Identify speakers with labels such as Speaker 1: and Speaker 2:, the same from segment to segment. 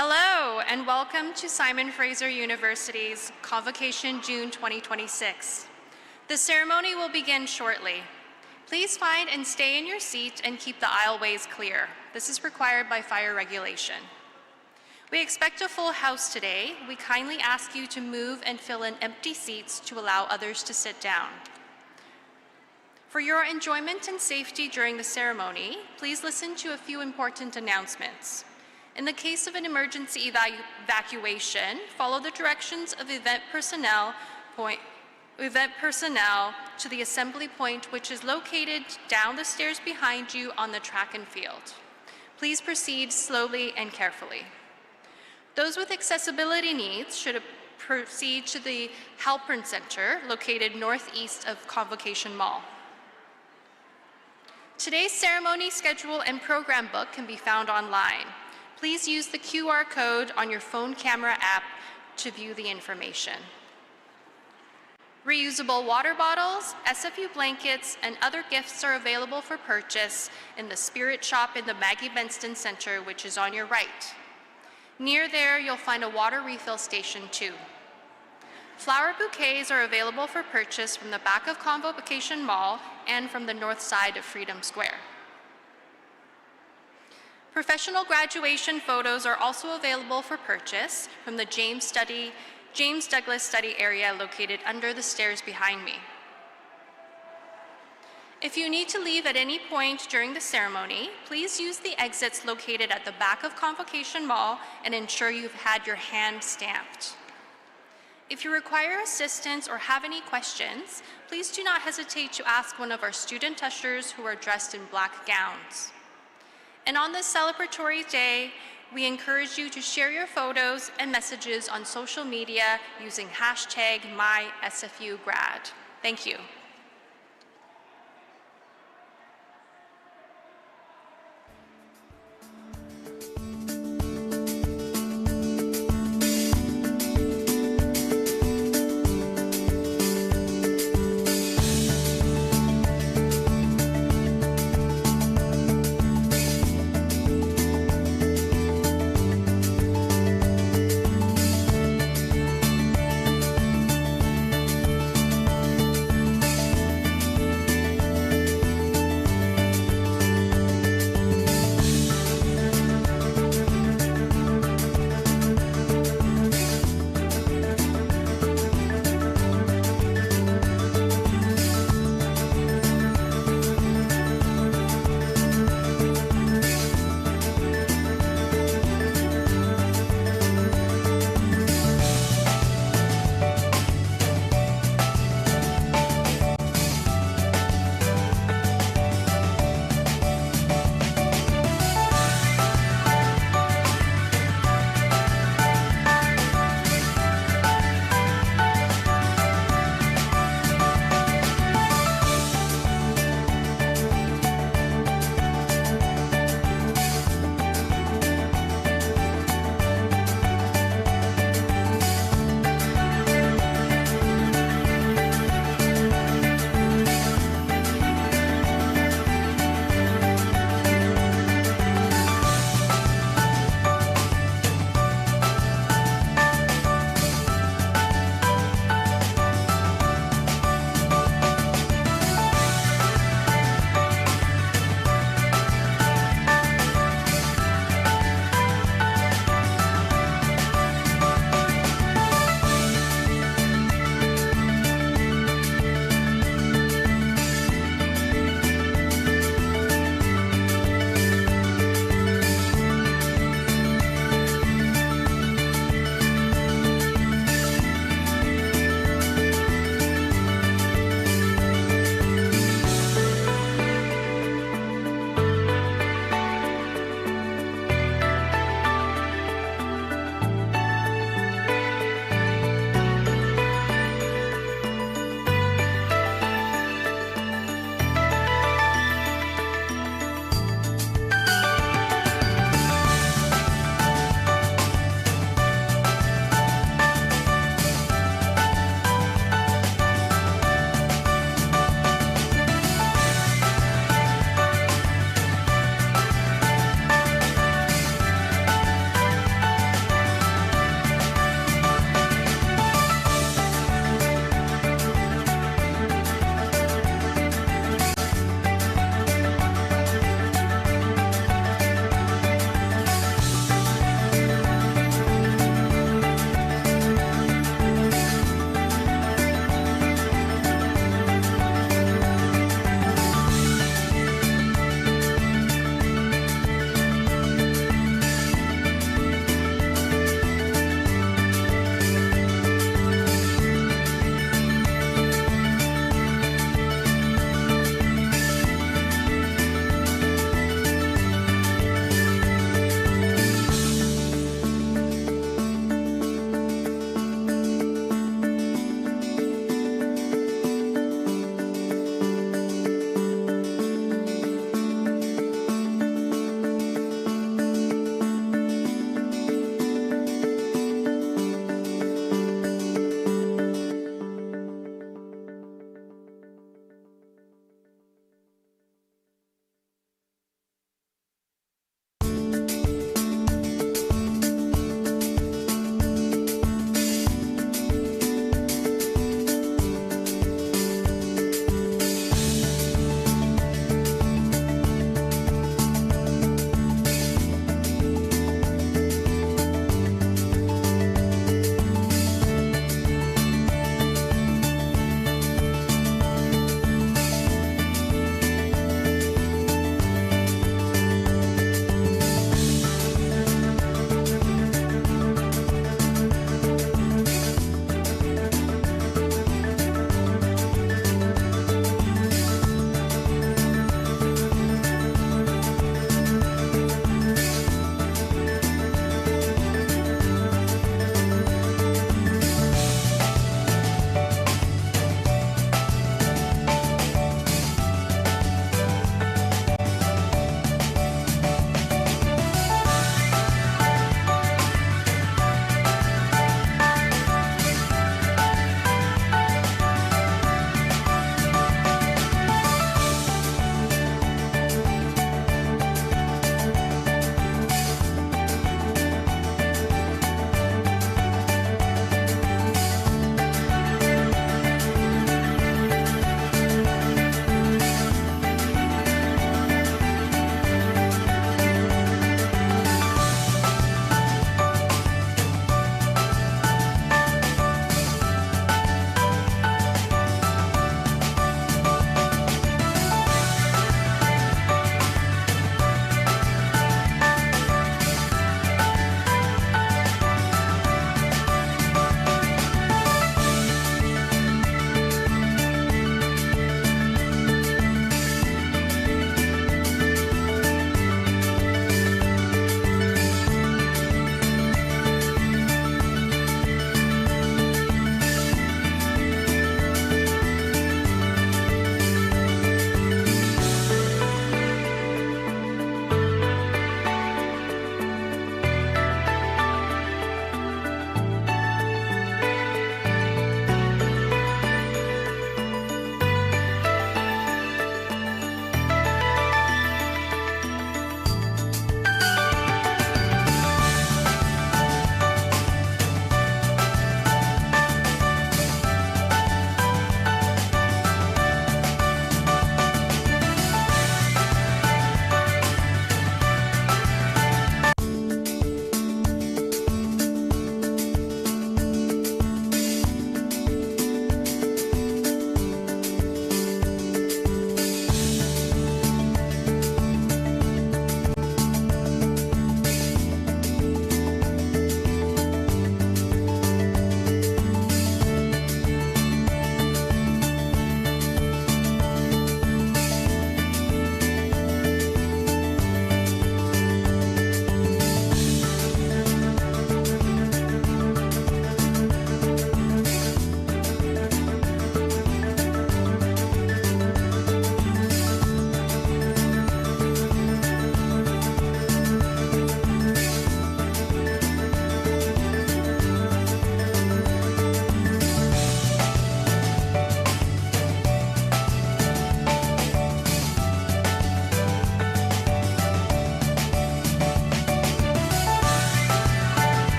Speaker 1: Hello, and welcome to Simon Fraser University's Convocation June 2026. The ceremony will begin shortly. Please find and stay in your seat and keep the aisleways clear. This is required by fire regulation. We expect a full house today. We kindly ask you to move and fill in empty seats to allow others to sit down. For your enjoyment and safety during the ceremony, please listen to a few important announcements. In the case of an emergency evacuation, follow the directions of event personnel to the assembly point, which is located down the stairs behind you on the track and field. Please proceed slowly and carefully. Those with accessibility needs should proceed to the Halpern Center, located northeast of Convocation Mall. Today's ceremony schedule and program book can be found online. Please use the QR code on your phone camera app to view the information. Reusable water bottles, SFU blankets, and other gifts are available for purchase in the Spirit Shop in the Maggie Benston Center, which is on your right. Near there, you'll find a water refill station too. Flower bouquets are available for purchase from the back of Convocation Mall and from the north side of Freedom Square. Professional graduation photos are also available for purchase from the James Douglas Study area located under the stairs behind me. If you need to leave at any point during the ceremony, please use the exits located at the back of Convocation Mall and ensure you've had your hand stamped. If you require assistance or have any questions, please do not hesitate to ask one of our student ushers who are dressed in black gowns. And on this celebratory day, we encourage you to share your photos and messages on social media using #MySFUGrad. Thank you.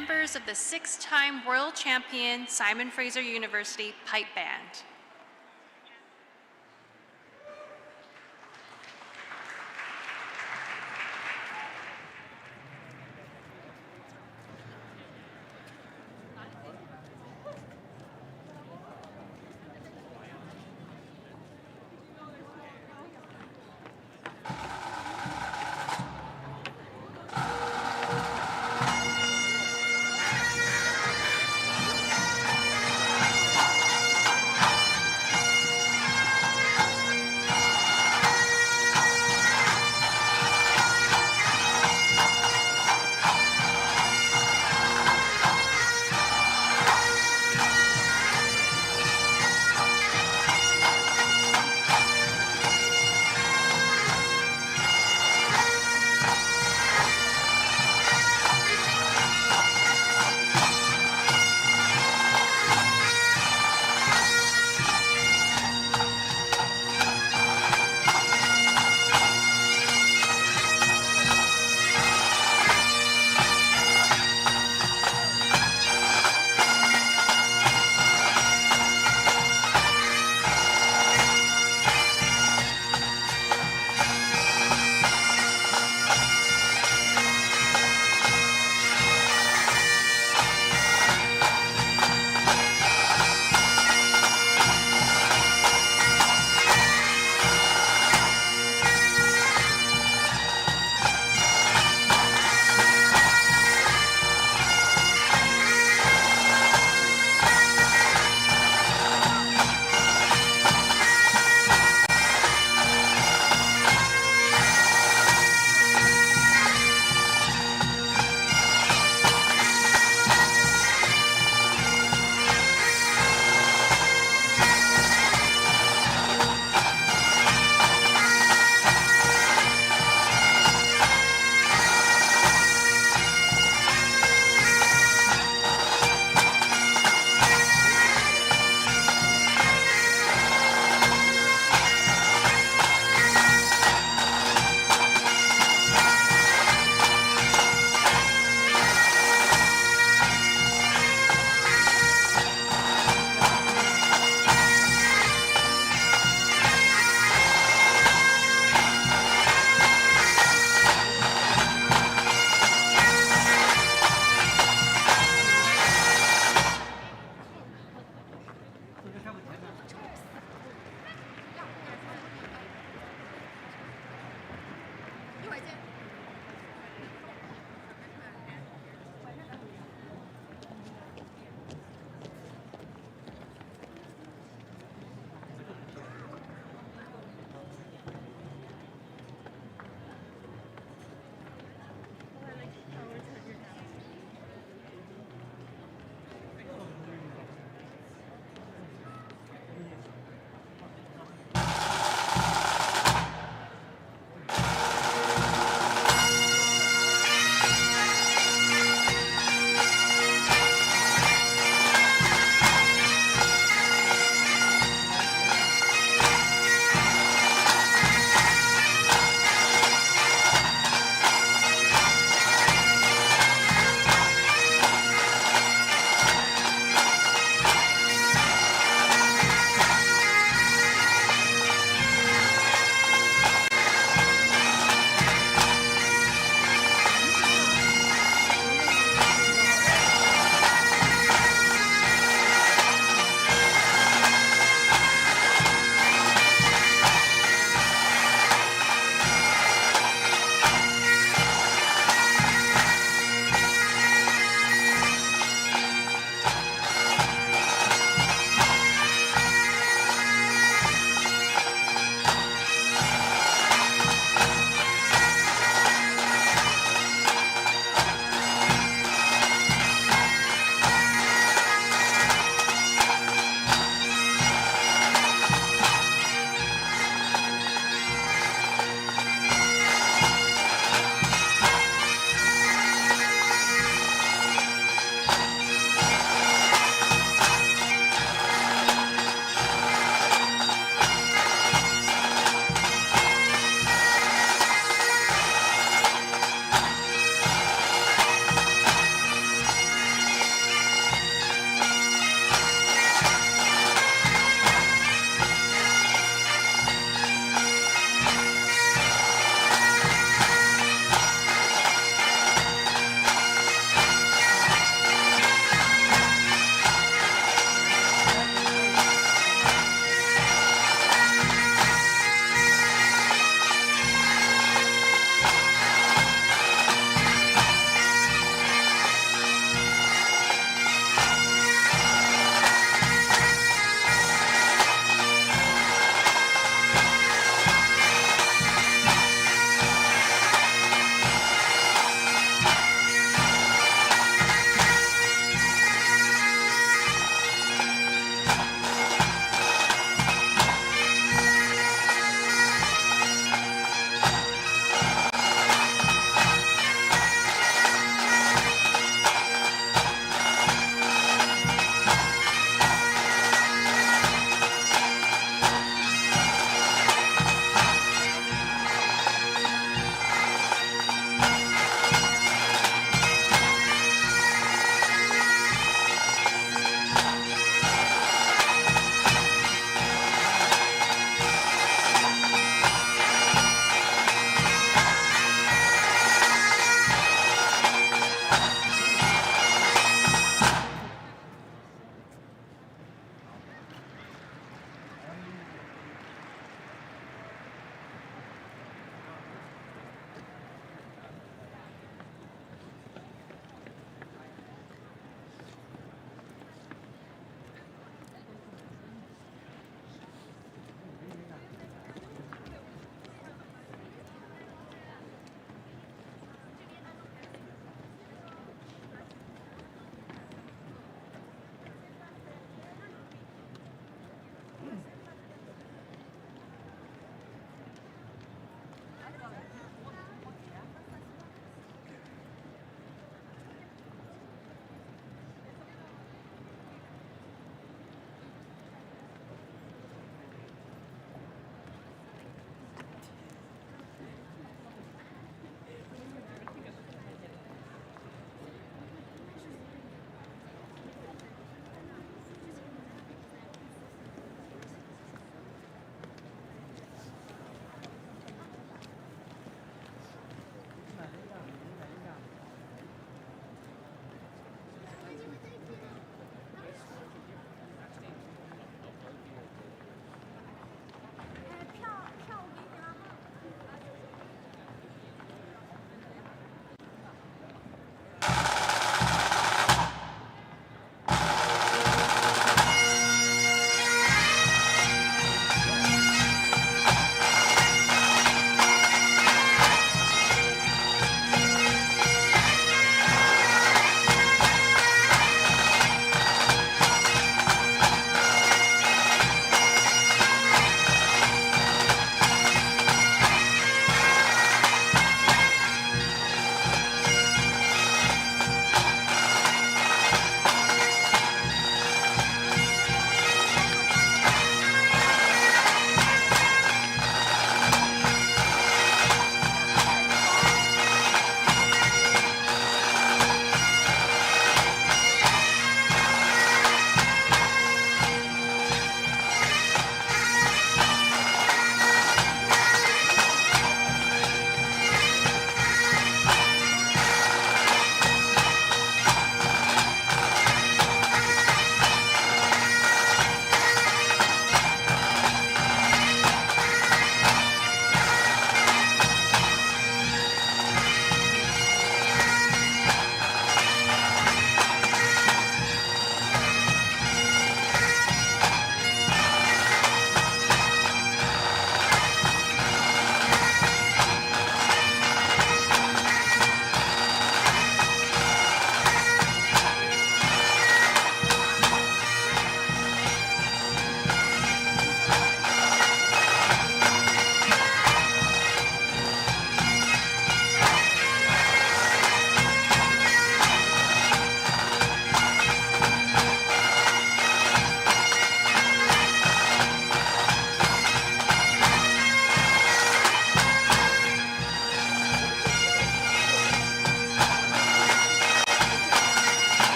Speaker 1: members of the 6-time world champion Simon Fraser University Pipe Band.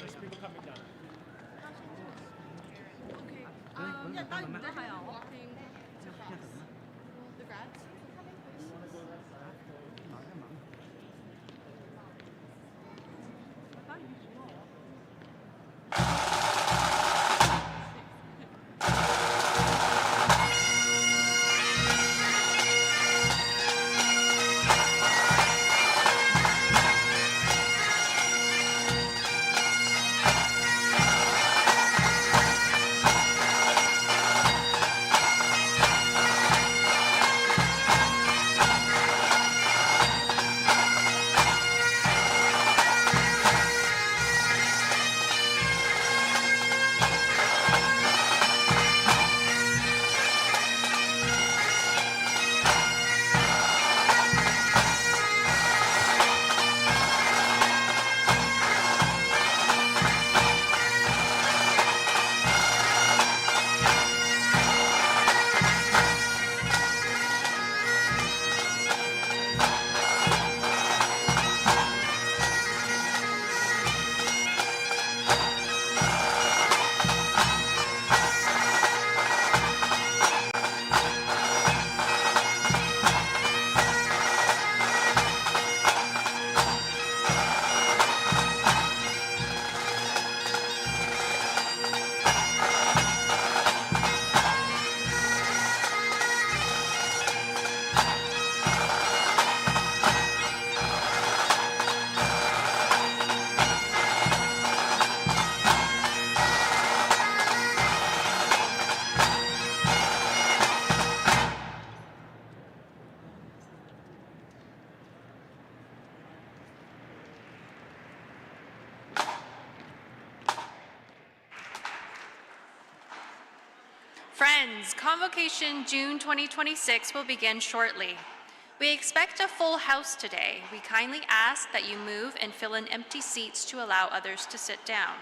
Speaker 2: There's people coming down.
Speaker 3: Okay. Yeah, that walking to class. The grads are coming, please. I thought you should.
Speaker 1: Friends, Convocation June 2026 will begin shortly. We expect a full house today. We kindly ask that you move and fill in empty seats to allow others to sit down.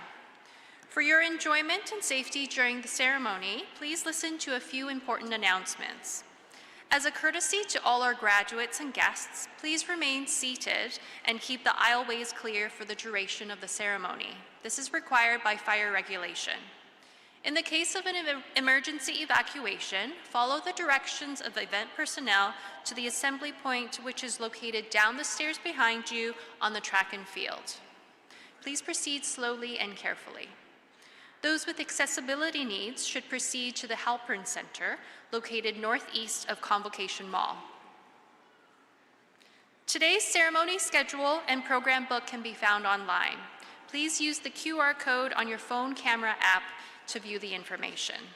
Speaker 1: For your enjoyment and safety during the ceremony, please listen to a few important announcements. As a courtesy to all our graduates and guests, please remain seated and keep the aisleways clear for the duration of the ceremony. This is required by fire regulation. In the case of an emergency evacuation, follow the directions of the event personnel to the assembly point, which is located down the stairs behind you on the track and field. Please proceed slowly and carefully. Those with accessibility needs should proceed to the Halpern Center, located northeast of Convocation Mall. Today's ceremony schedule and program book can be found online. Please use the QR code on your phone camera app to view the information.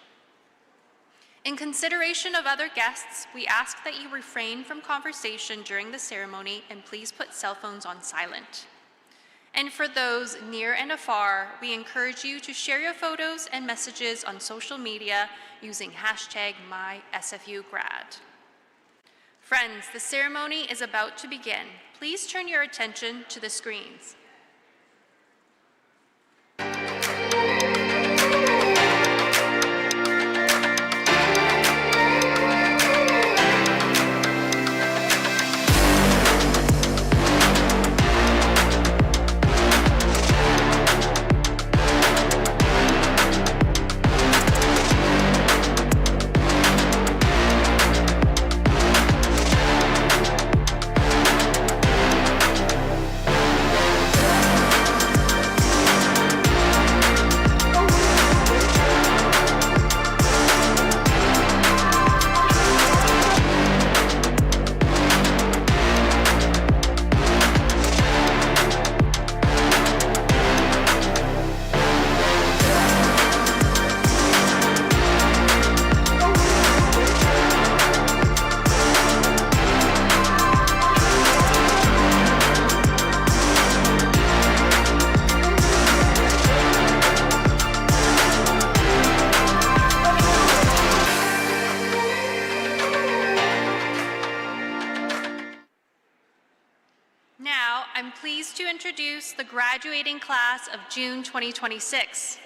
Speaker 1: In consideration of other guests, we ask that you refrain from conversation during the ceremony and please put cell phones on silent. And for those near and afar, we encourage you to share your photos and messages on social media using #MySFUGrad. Friends, the ceremony is about to begin. Please turn your attention to the screens. I'm pleased to introduce the graduating class of June 2026.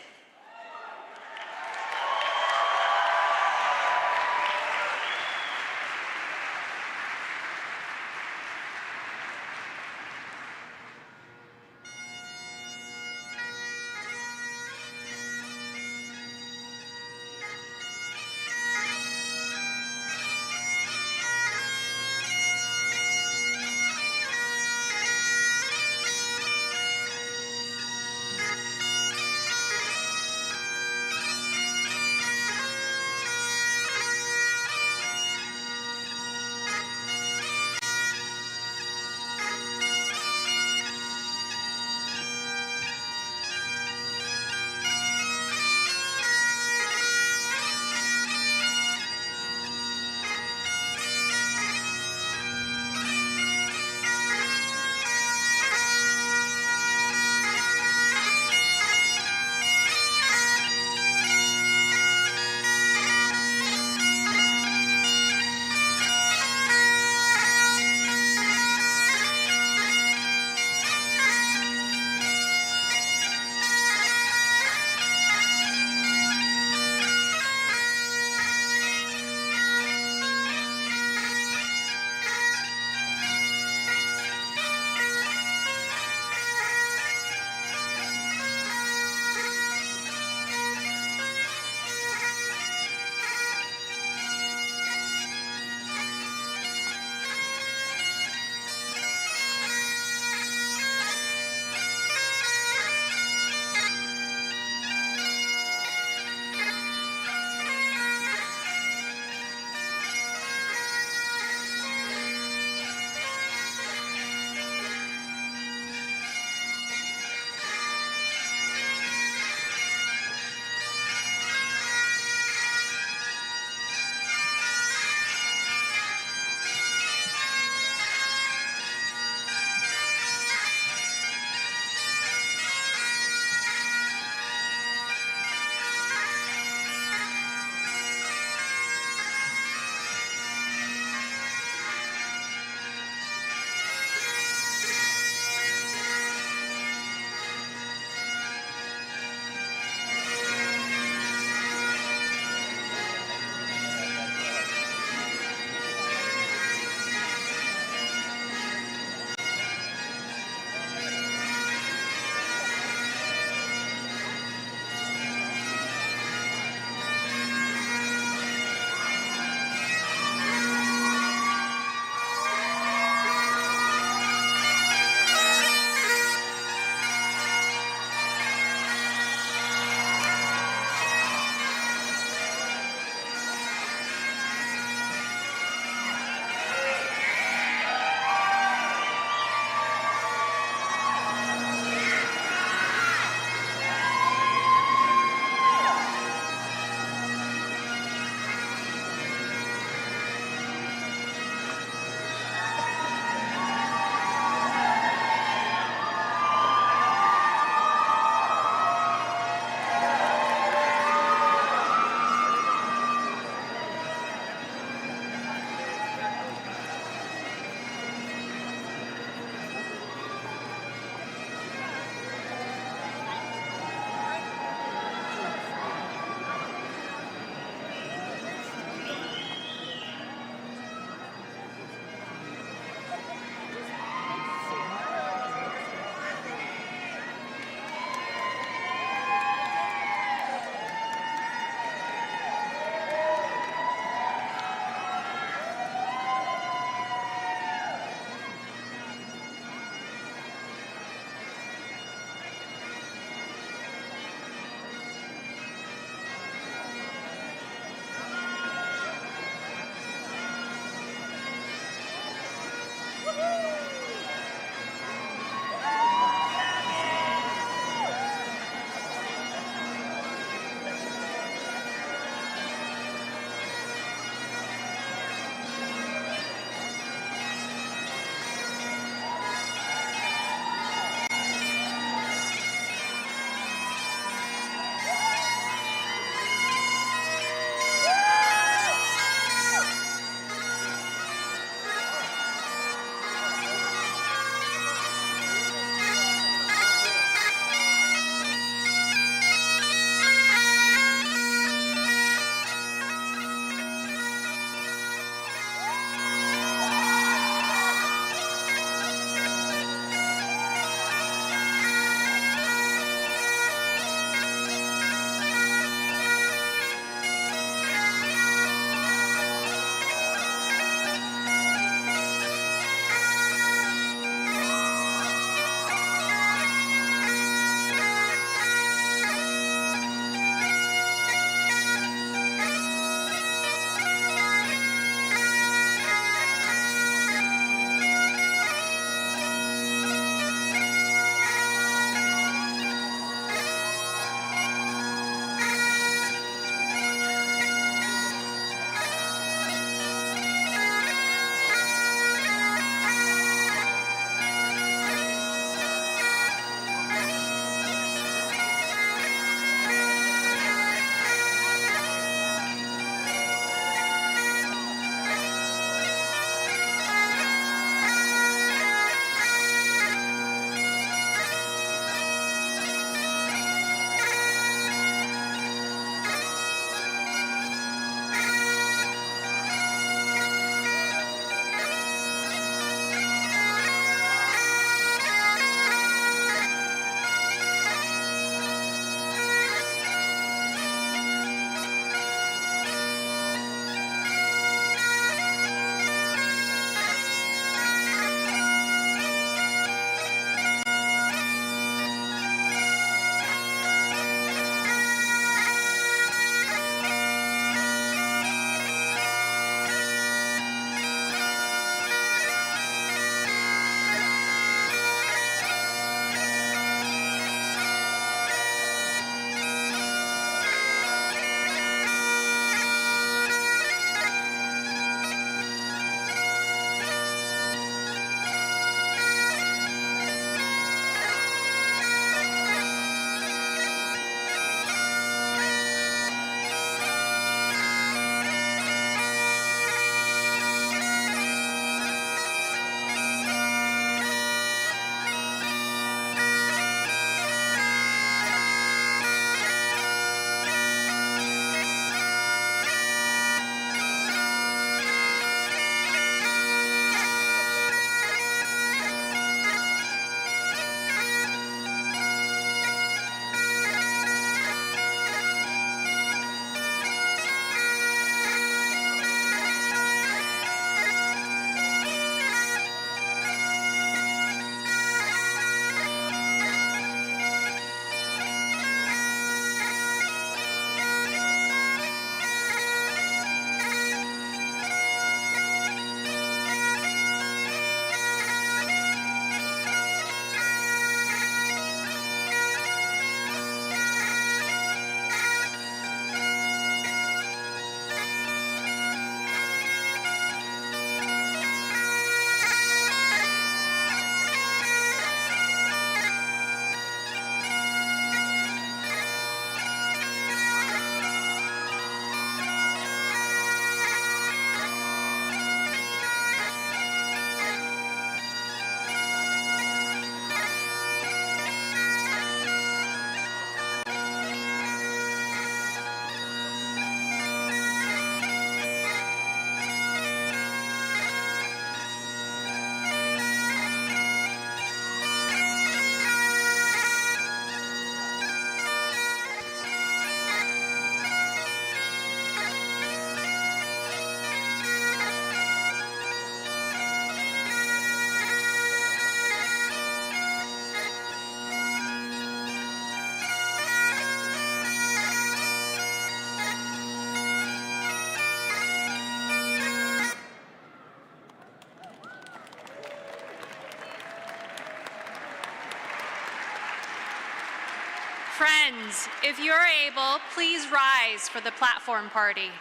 Speaker 1: Friends, if you're able, please rise for the platform party.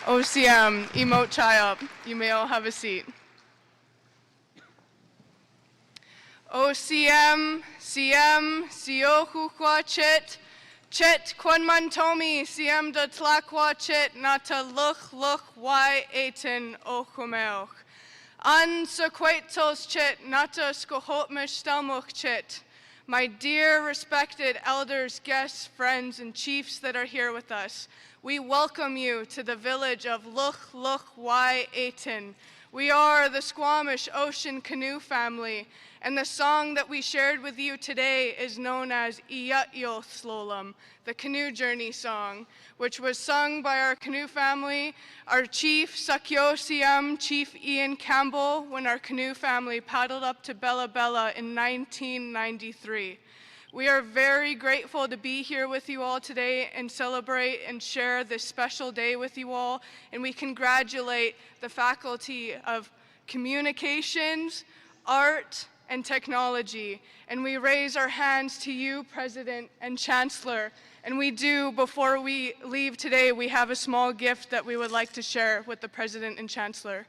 Speaker 2: OCM, emote chai up. You may all have a seat. OCM, CM, Siohukwa Chit, Chit Kwanmantomi, CM da Tlakwa Chit, Nata Luch Y Aten Ochumeoch. An Sequatos Chit, Nata Skohotmish Stelmuch Chit. My dear respected elders, guests, friends, and chiefs that are here with us, we welcome you to the village of Luch Y Aten, We are the Squamish Ocean Canoe family, and the song that we shared with you today is known as Iyatyo Slolum, the canoe journey song, which was sung by our canoe family, our chief Sakyo Siam, Chief Ian Campbell, when our canoe family paddled up to Bella Bella in 1993. We are very grateful to be here with you all today and celebrate and share this special day with you all, and we congratulate the Faculty of Communications, Art, and Technology, and we raise our hands to you, President and Chancellor. And we do, before we leave today, we have a small gift that we would like to share with the President and Chancellor.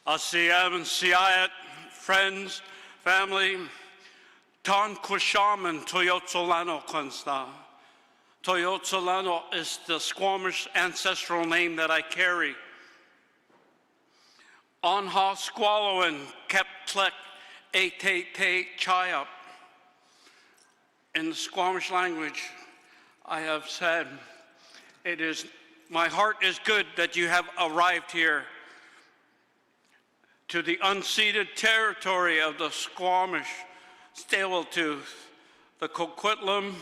Speaker 4: Asiam and Siayat, friends, family, Ton Quishaman Toyotsolano Consta. Toyotsolano is the Squamish ancestral name that I carry. Onha Squaloan Keptlek Ate Chayap. In the Squamish language, I have said, my heart is good that you have arrived here to the unceded territory of the Squamish, Tsleil-Waututh, the Coquitlam,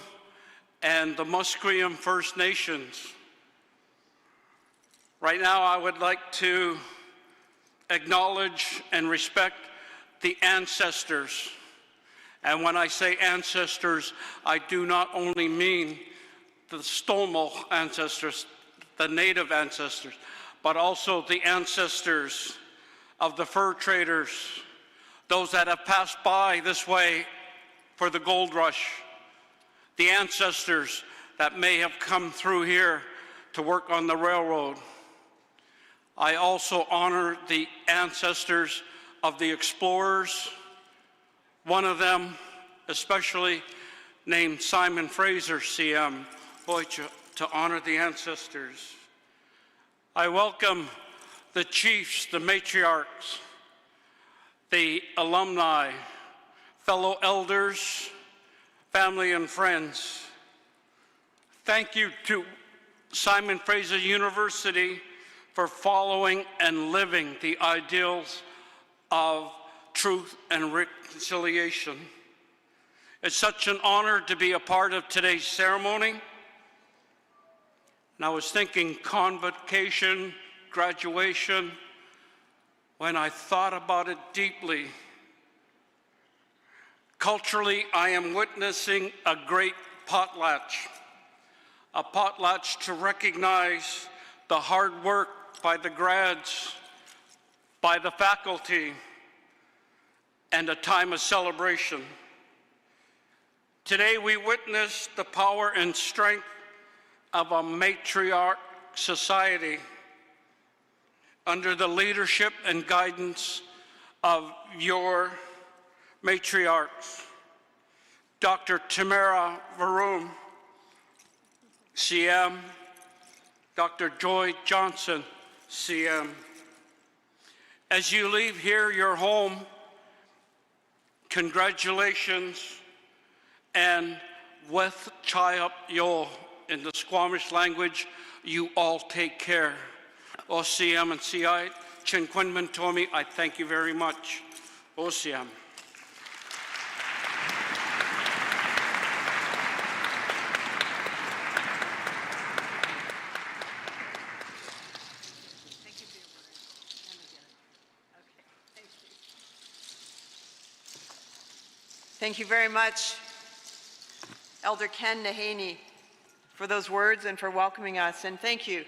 Speaker 4: and the Musqueam First Nations. Right now, I would like to acknowledge and respect the ancestors. And when I say ancestors, I do not only mean the Stonewall ancestors, the native ancestors, but also the ancestors of the fur traders, those that have passed by this way for the gold rush, the ancestors that may have come through here to work on the railroad. I also honor the ancestors of the explorers, one of them especially named Simon Fraser, CM, to honor the ancestors. I welcome the chiefs, the matriarchs, the alumni, fellow elders, family and friends. Thank you to Simon Fraser University for following and living the ideals of truth and reconciliation. It's such an honor to be a part of today's ceremony. And I was thinking convocation, graduation, when I thought about it deeply. Culturally, I am witnessing a great potlatch, a potlatch to recognize the hard work by the grads, by the faculty, and a time of celebration. Today, we witness the power and strength of a matriarch society under the leadership and guidance of your matriarchs, Dr. Tamara Vrooman, CM, Dr. Joy Johnson, CM. As you leave here, your home, congratulations, and with Chayap Yo in the Squamish language, you all take care. OCM and CI, Chinquin Mintomi, I thank you very much. OCM.
Speaker 5: Thank you very much, Elder Ken Nahaney, for those words and for welcoming us. And thank you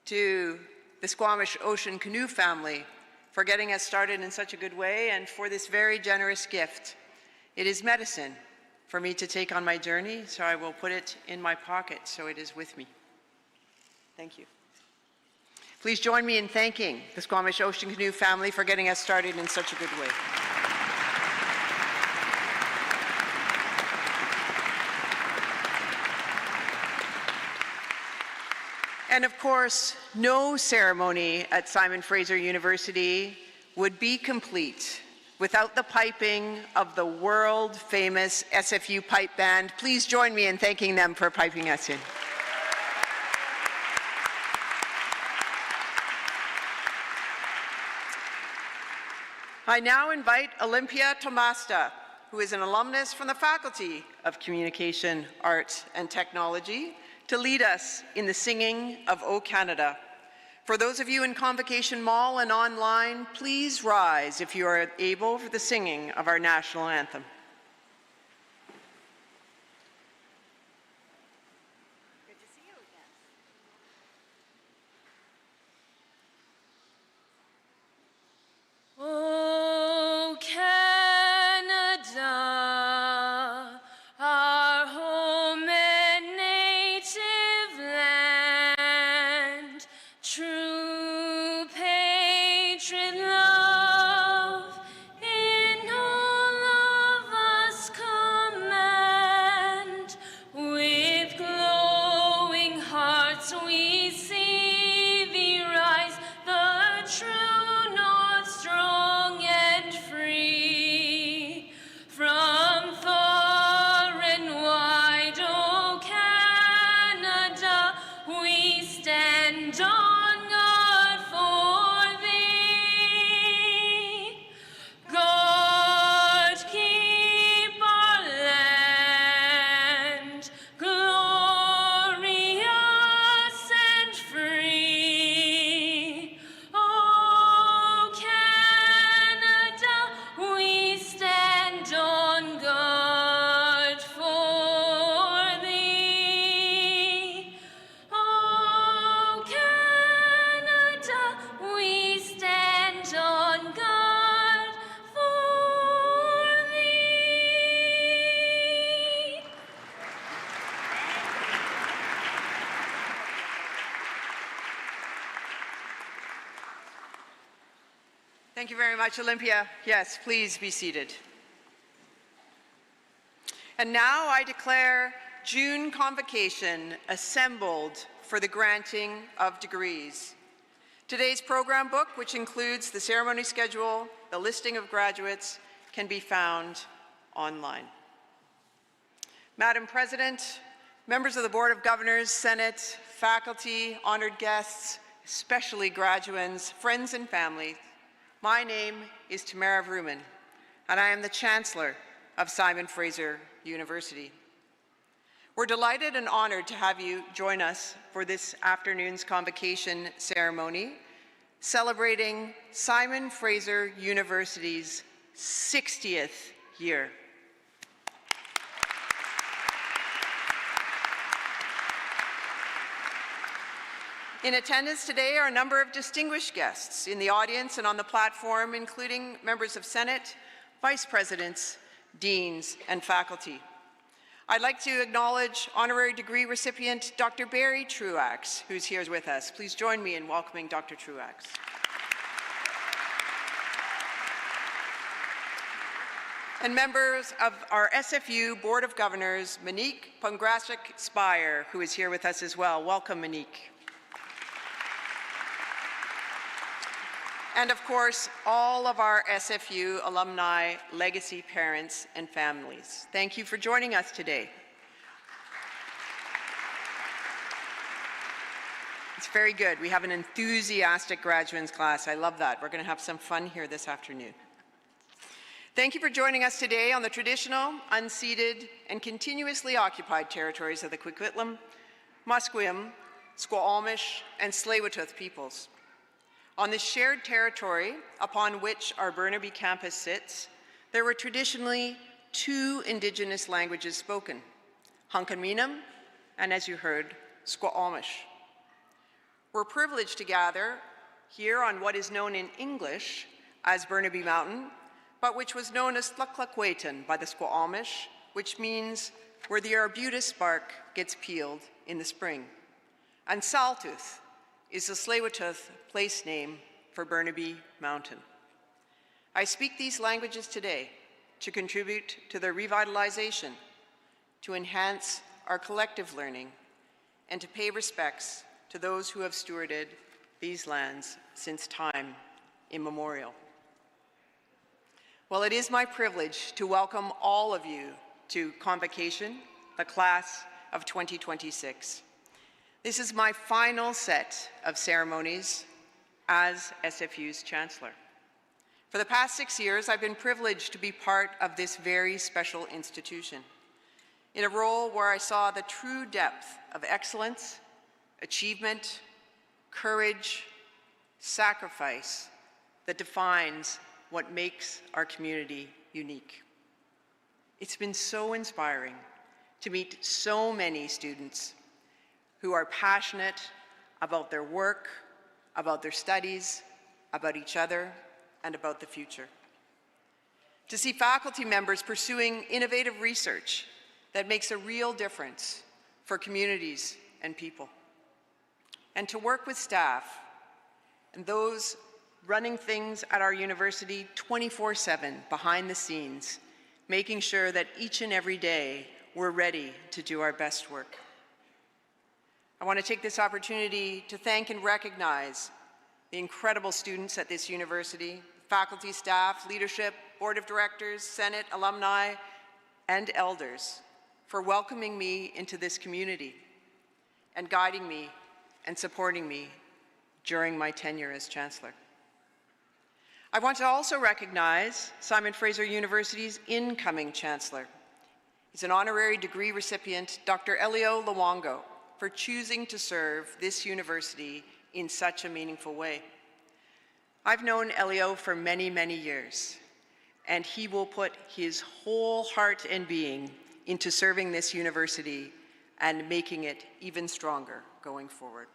Speaker 5: to the Squamish Ocean Canoe family for getting us started in such a good way and for this very generous gift. It is medicine for me to take on my journey, so I will put it in my pocket so it is with me. Thank you. Please join me in thanking the Squamish Ocean Canoe family for getting us started in such a good way. And of course, no ceremony at Simon Fraser University would be complete without the piping of the world-famous SFU Pipe Band. Please join me in thanking them for piping us in. I now invite Olympia Tomasta, who is an alumnus from the Faculty of Communication, Art, and Technology, to lead us in the singing of O Canada. For those of you in Convocation Mall and online, please rise if you are able for the singing of our national anthem. Good to see you again.
Speaker 6: O Canada, our home and native land, true patriot love in all of us command. With glowing hearts we see thee rise, the true north strong and free. From far and wide, O Canada, we stand on guard for thee. God keep our land glorious and free. O Canada, we stand on guard for thee. O Canada, we stand on guard for thee.
Speaker 5: Thank you very much, Olympia. Yes, please be seated. And now I declare June Convocation assembled for the granting of degrees. Today's program book, which includes the ceremony schedule, the listing of graduates, can be found online. Madam President, members of the Board of Governors, Senate, faculty, honored guests, especially graduands, friends and family, my name is Tamara Vrooman, and I am the Chancellor of Simon Fraser University. We're delighted and honored to have you join us for this afternoon's convocation ceremony, celebrating Simon Fraser University's 60th year. In attendance today are a number of distinguished guests in the audience and on the platform, including members of Senate, vice presidents, deans, and faculty. I'd like to acknowledge honorary degree recipient Dr. Barry Truax, who's here with us. Please join me in welcoming Dr. Truax. And members of our SFU Board of Governors, Monique Pongrasic-Spire, who is here with us as well. Welcome, Monique. And of course, all of our SFU alumni, legacy parents, and families. Thank you for joining us today. It's very good. We have an enthusiastic graduates class. I love that. We're going to have some fun here this afternoon. Thank you for joining us today on the traditional, unceded, and continuously occupied territories of the Coquitlam, Musqueam, Squamish, and Tsleil-Waututh peoples. On this shared territory upon which our Burnaby campus sits, there were traditionally two Indigenous languages spoken, Hunkaminam and, as you heard, Squamish. We're privileged to gather here on what is known in English as Burnaby Mountain, but which was known as Tlaklakwaitan by the Squamish, which means where the arbutus bark gets peeled in the spring. Ansaltuth is the Tsleil-Waututh place name for Burnaby Mountain. I speak these languages today to contribute to their revitalization, to enhance our collective learning, and to pay respects to those who have stewarded these lands since time immemorial. Well, it is my privilege to welcome all of you to Convocation, the class of 2026. This is my final set of ceremonies as SFU's Chancellor. For the past 6 years, I've been privileged to be part of this very special institution, in a role where I saw the true depth of excellence, achievement, courage, sacrifice that defines what makes our community unique. It's been so inspiring to meet so many students who are passionate about their work, about their studies, about each other, and about the future. To see faculty members pursuing innovative research that makes a real difference for communities and people. And to work with staff and those running things at our university 24/7 behind the scenes, making sure that each and every day we're ready to do our best work. I want to take this opportunity to thank and recognize the incredible students at this university, faculty, staff, leadership, board of directors, Senate, alumni, and elders for welcoming me into this community and guiding me and supporting me during my tenure as Chancellor. I want to also recognize Simon Fraser University's incoming Chancellor. He's an honorary degree recipient, Dr. Elio Luongo, for choosing to serve this university in such a meaningful way. I've known Elio for many, many years, and he will put his whole heart and being into serving this university and making it even stronger going forward.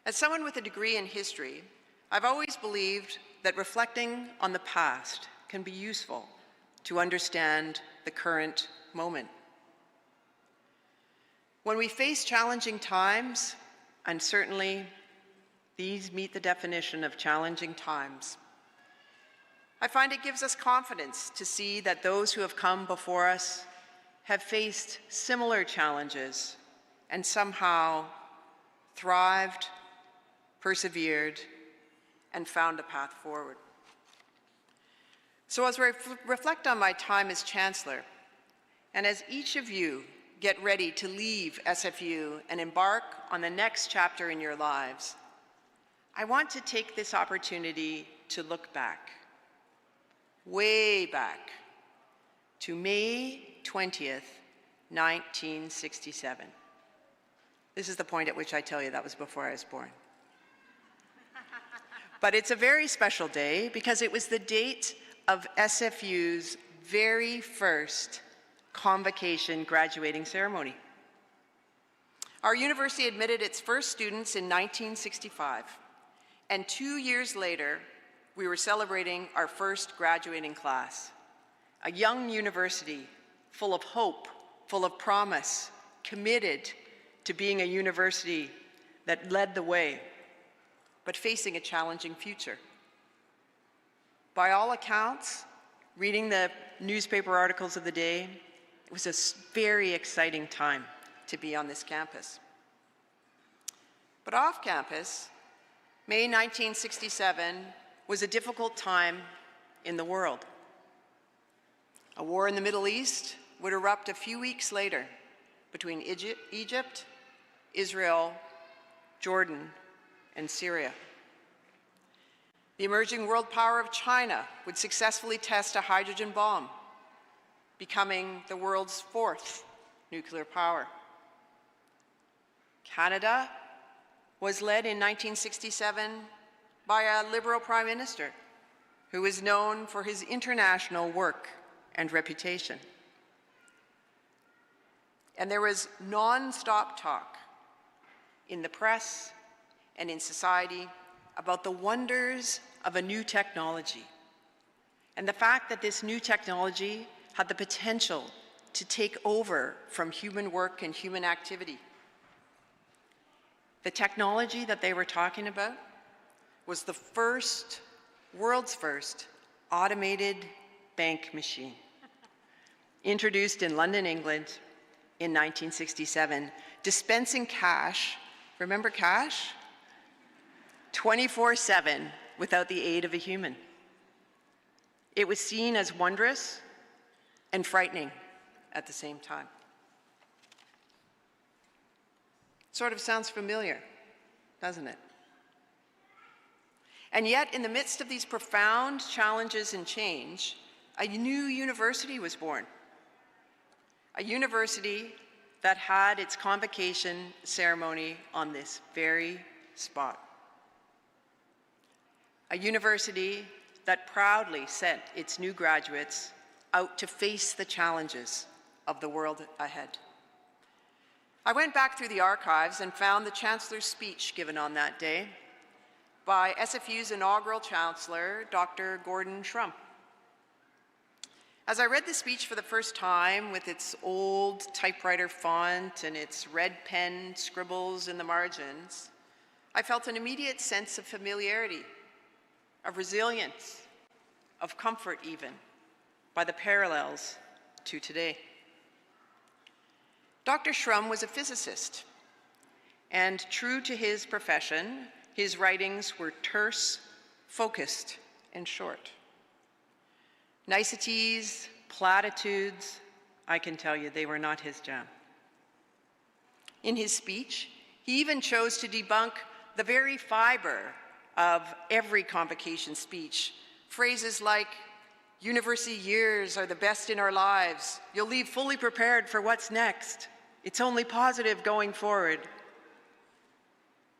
Speaker 5: As someone with a degree in history, I've always believed that reflecting on the past can be useful to understand the current moment. When we face challenging times, and certainly these meet the definition of challenging times, I find it gives us confidence to see that those who have come before us have faced similar challenges and somehow thrived, persevered, and found a path forward. So as I reflect on my time as Chancellor, and as each of you get ready to leave SFU and embark on the next chapter in your lives, I want to take this opportunity to look back, way back, to May 20th, 1967. This is the point at which I tell you that was before I was born. But it's a very special day because it was the date of SFU's very first Convocation graduating ceremony. Our university admitted its first students in 1965, and 2 years later, we were celebrating our first graduating class. A young university full of hope, full of promise, committed to being a university that led the way, but facing a challenging future. By all accounts, reading the newspaper articles of the day, it was a very exciting time to be on this campus. But off campus, May 1967 was a difficult time in the world. A war in the Middle East would erupt a few weeks later between Egypt, Israel, Jordan, and Syria. The emerging world power of China would successfully test a hydrogen bomb, becoming the world's fourth nuclear power. Canada was led in 1967 by a Liberal Prime Minister who was known for his international work and reputation. And there was non-stop talk in the press and in society about the wonders of a new technology and the fact that this new technology had the potential to take over from human work and human activity, The technology that they were talking about was the world's first automated bank machine, introduced in London, England in 1967, dispensing cash, remember cash? 24/7 without the aid of a human. It was seen as wondrous and frightening at the same time. Sort of sounds familiar, doesn't it? And yet, in the midst of these profound challenges and change, a new university was born. A university that had its convocation ceremony on this very spot. A university that proudly sent its new graduates out to face the challenges of the world ahead. I went back through the archives and found the Chancellor's speech given on that day by SFU's inaugural Chancellor, Dr. Gordon Shrum. As I read the speech for the first time with its old typewriter font and its red pen scribbles in the margins, I felt an immediate sense of familiarity, of resilience, of comfort even, by the parallels to today. Dr. Shrum was a physicist, and true to his profession, his writings were terse, focused, and short. Niceties, platitudes, I can tell you they were not his jam. In his speech, he even chose to debunk the very fiber of every convocation speech. Phrases like, "University years are the best in our lives. You'll leave fully prepared for what's next. It's only positive going forward."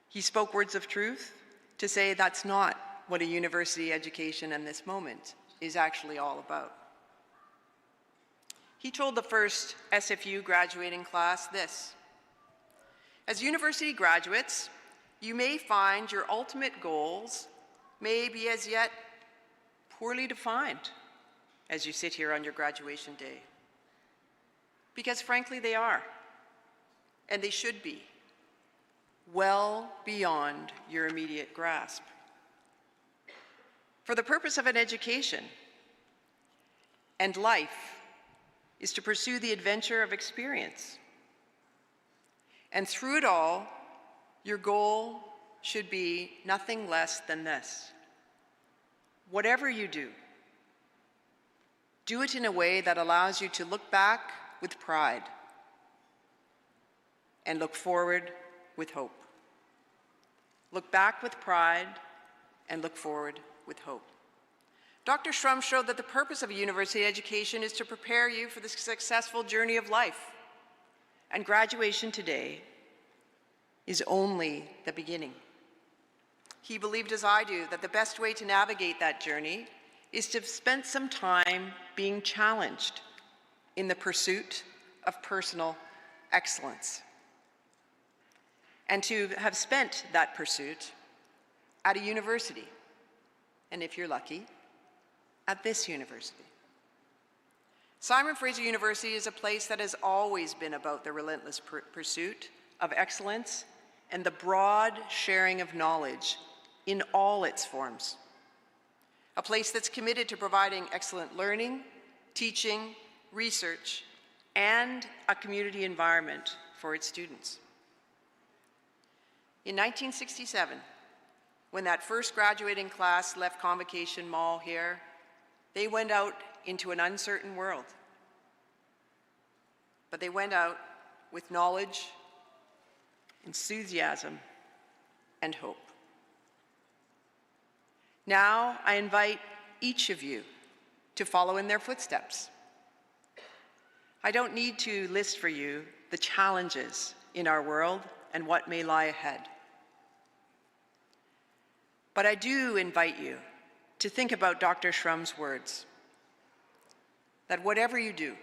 Speaker 5: He spoke words of truth to say that's not what a university education in this moment is actually all about. He told the first SFU graduating class this: "As university graduates, you may find your ultimate goals may be as yet poorly defined as you sit here on your graduation day. Because frankly, they are, and they should be, well beyond your immediate grasp. For the purpose of an education and life is to pursue the adventure of experience. And through it all, your goal should be nothing less than this: whatever you do, do it in a way that allows you to look back with pride and look forward with hope. Look back with pride and look forward with hope." Dr. Shrum showed that the purpose of a university education is to prepare you for the successful journey of life. And graduation today is only the beginning. He believed, as I do, that the best way to navigate that journey is to have spent some time being challenged in the pursuit of personal excellence, and to have spent that pursuit at a university, and if you're lucky, at this university. Simon Fraser University is a place that has always been about the relentless pursuit of excellence and the broad sharing of knowledge in all its forms. A place that's committed to providing excellent learning, teaching, research, and a community environment for its students. In 1967, when that first graduating class left Convocation Mall here, they went out into an uncertain world. But they went out with knowledge, enthusiasm, and hope. Now, I invite each of you to follow in their footsteps. I don't need to list for you the challenges in our world and what may lie ahead. But I do invite you to think about Dr. Shrum's words, that whatever you do,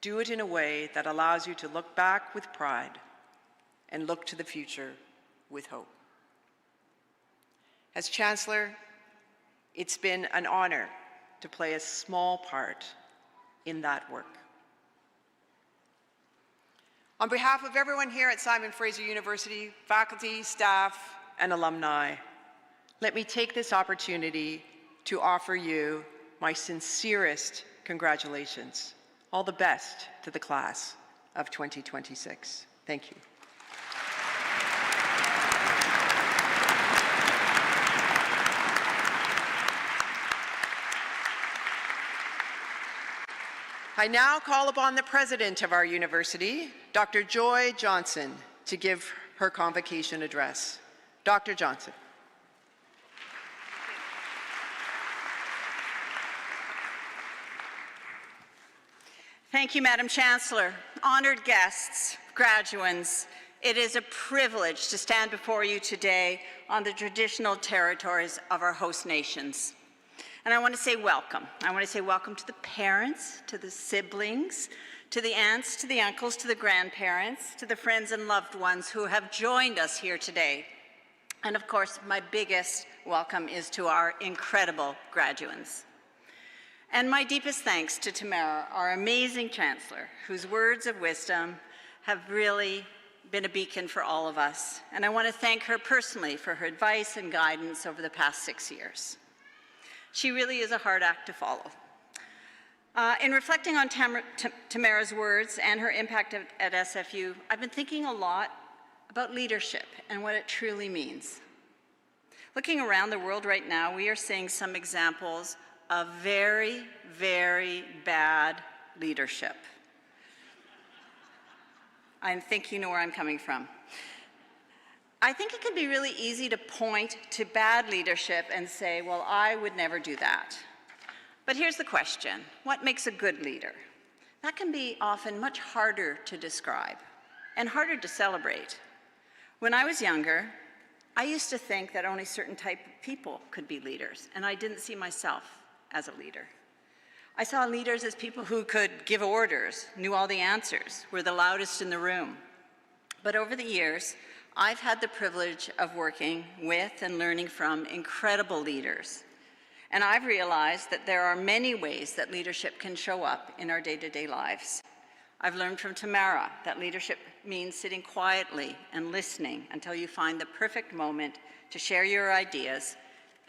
Speaker 5: do it in a way that allows you to look back with pride and look to the future with hope. As Chancellor, it's been an honor to play a small part in that work. On behalf of everyone here at Simon Fraser University, faculty, staff, and alumni, let me take this opportunity to offer you my sincerest congratulations. All the best to the class of 2026. Thank you. I now call upon the president of our university, Dr. Joy Johnson, to give her convocation address. Dr. Johnson.
Speaker 7: Thank you, Madam Chancellor. Honored guests, graduands, it is a privilege to stand before you today on the traditional territories of our host nations. And I want to say welcome. I want to say welcome to the parents, to the siblings, to the aunts, to the uncles, to the grandparents, to the friends and loved ones who have joined us here today. And of course, my biggest welcome is to our incredible graduands. And my deepest thanks to Tamara, our amazing Chancellor, whose words of wisdom have really been a beacon for all of us. And I want to thank her personally for her advice and guidance over the past 6 years. She really is a hard act to follow. In reflecting on Tamara's words and her impact at SFU, I've been thinking a lot about leadership and what it truly means. Looking around the world right now, we are seeing some examples of very, very bad leadership. I think you know where I'm coming from. I think it can be really easy to point to bad leadership and say, well, I would never do that. But here's the question: what makes a good leader? That can be often much harder to describe and harder to celebrate. When I was younger, I used to think that only certain type of people could be leaders, and I didn't see myself as a leader. I saw leaders as people who could give orders, knew all the answers, were the loudest in the room. But over the years, I've had the privilege of working with and learning from incredible leaders. And I've realized that there are many ways that leadership can show up in our day-to-day lives. I've learned from Tamara that leadership means sitting quietly and listening until you find the perfect moment to share your ideas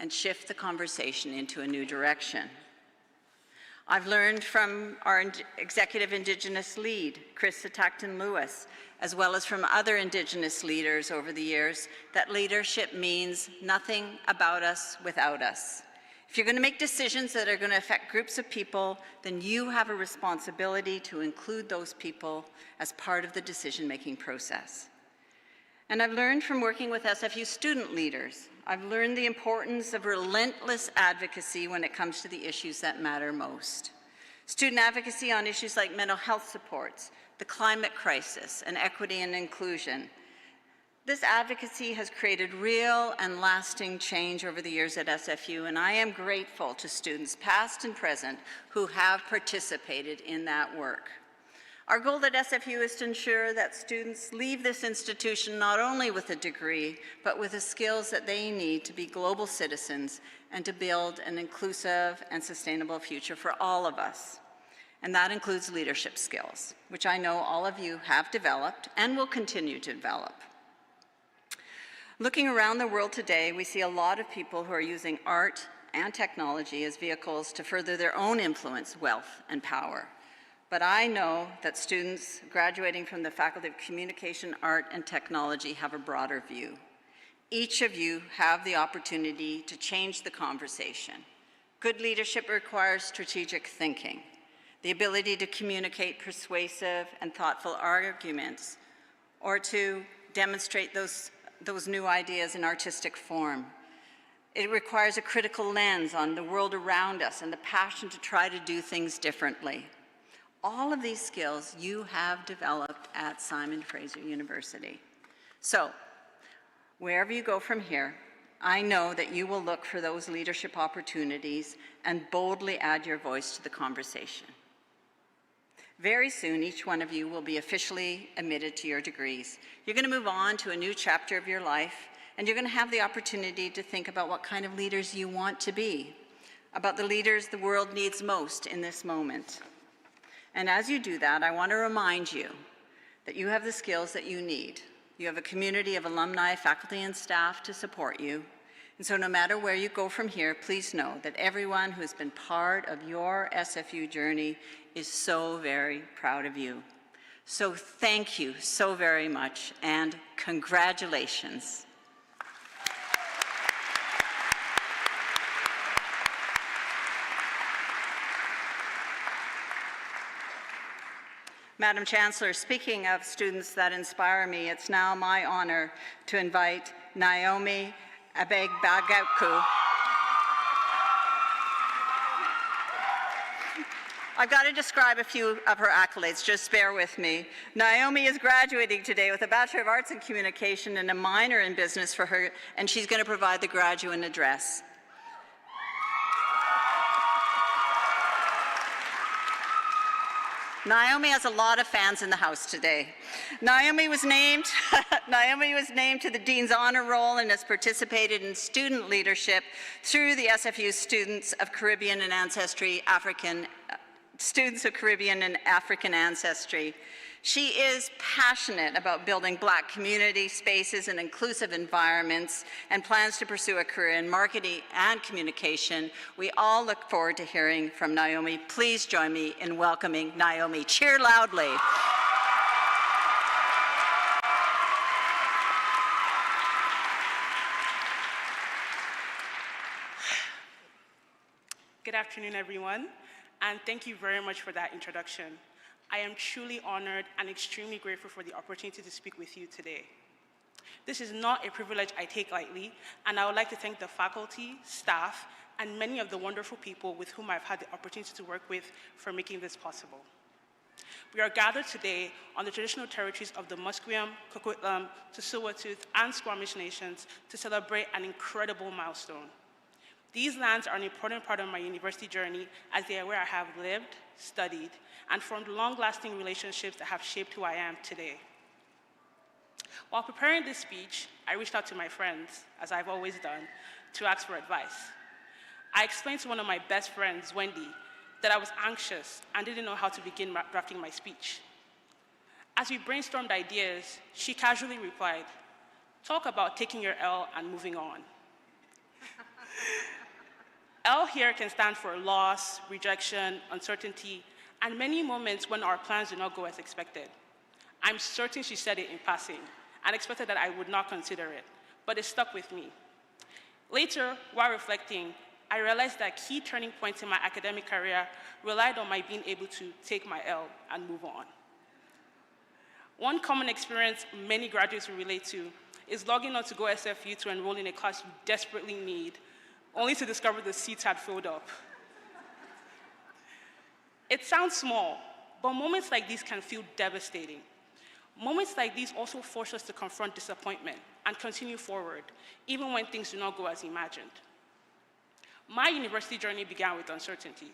Speaker 7: and shift the conversation into a new direction. I've learned from our Executive Indigenous lead, Chris Satacton-Lewis, as well as from other Indigenous leaders over the years, that leadership means nothing about us without us. If you're going to make decisions that are going to affect groups of people, then you have a responsibility to include those people as part of the decision-making process. And I've learned from working with SFU student leaders, I've learned the importance of relentless advocacy when it comes to the issues that matter most. Student advocacy on issues like mental health supports, the climate crisis, and equity and inclusion. This advocacy has created real and lasting change over the years at SFU, and I am grateful to students past and present who have participated in that work. Our goal at SFU is to ensure that students leave this institution not only with a degree, but with the skills that they need to be global citizens and to build an inclusive and sustainable future for all of us. And that includes leadership skills, which I know all of you have developed and will continue to develop. Looking around the world today, we see a lot of people who are using art and technology as vehicles to further their own influence, wealth, and power. But I know that students graduating from the Faculty of Communication, Art, and Technology have a broader view. Each of you have the opportunity to change the conversation. Good leadership requires strategic thinking, the ability to communicate persuasive and thoughtful arguments, or to demonstrate those new ideas in artistic form. It requires a critical lens on the world around us and the passion to try to do things differently. All of these skills you have developed at Simon Fraser University. So, wherever you go from here, I know that you will look for those leadership opportunities and boldly add your voice to the conversation. Very soon, each one of you will be officially admitted to your degrees. You're going to move on to a new chapter of your life, and you're going to have the opportunity to think about what kind of leaders you want to be, about the leaders the world needs most in this moment. And as you do that, I want to remind you that you have the skills that you need. You have a community of alumni, faculty, and staff to support you. And so no matter where you go from here, please know that everyone who has been part of your SFU journey is so very proud of you. So thank you so very much, and congratulations. Madam Chancellor, speaking of students that inspire me, it's now my honor to invite Naomi Abegbagaku. I've got to describe a few of her accolades, just bear with me. Naomi is graduating today with a Bachelor of Arts in Communication and a minor in business for her, and she's going to provide the Graduand address. Naomi has a lot of fans in the house today. Naomi was named to the Dean's Honor Roll and has participated in student leadership through the SFU Students of Caribbean and African ancestry. She is passionate about building Black community spaces and inclusive environments and plans to pursue a career in marketing and communication. We all look forward to hearing from Naomi. Please join me in welcoming Naomi. Cheer loudly.
Speaker 8: Good afternoon, everyone, and thank you very much for that introduction. I am truly honored and extremely grateful for the opportunity to speak with you today. This is not a privilege I take lightly, and I would like to thank the faculty, staff, and many of the wonderful people with whom I've had the opportunity to work with for making this possible. We are gathered today on the traditional territories of the Musqueam, Coquitlam, Tsutsuwat'uth, and Squamish nations to celebrate an incredible milestone. These lands are an important part of my university journey, as they are where I have lived, studied, and formed long-lasting relationships that have shaped who I am today. While preparing this speech, I reached out to my friends, as I've always done, to ask for advice. I explained to one of my best friends, Wendy, that I was anxious and didn't know how to begin drafting my speech. As we brainstormed ideas, she casually replied, "Talk about taking your L and moving on." L here can stand for loss, rejection, uncertainty, and many moments when our plans do not go as expected. I'm certain she said it in passing and expected that I would not consider it, but it stuck with me. Later, while reflecting, I realized that key turning points in my academic career relied on my being able to take my L and move on. One common experience many graduates will relate to is logging on to Go SFU to enroll in a class you desperately need, only to discover the seats had filled up. It sounds small, but moments like these can feel devastating. Moments like these also force us to confront disappointment and continue forward, even when things do not go as imagined. My university journey began with uncertainty.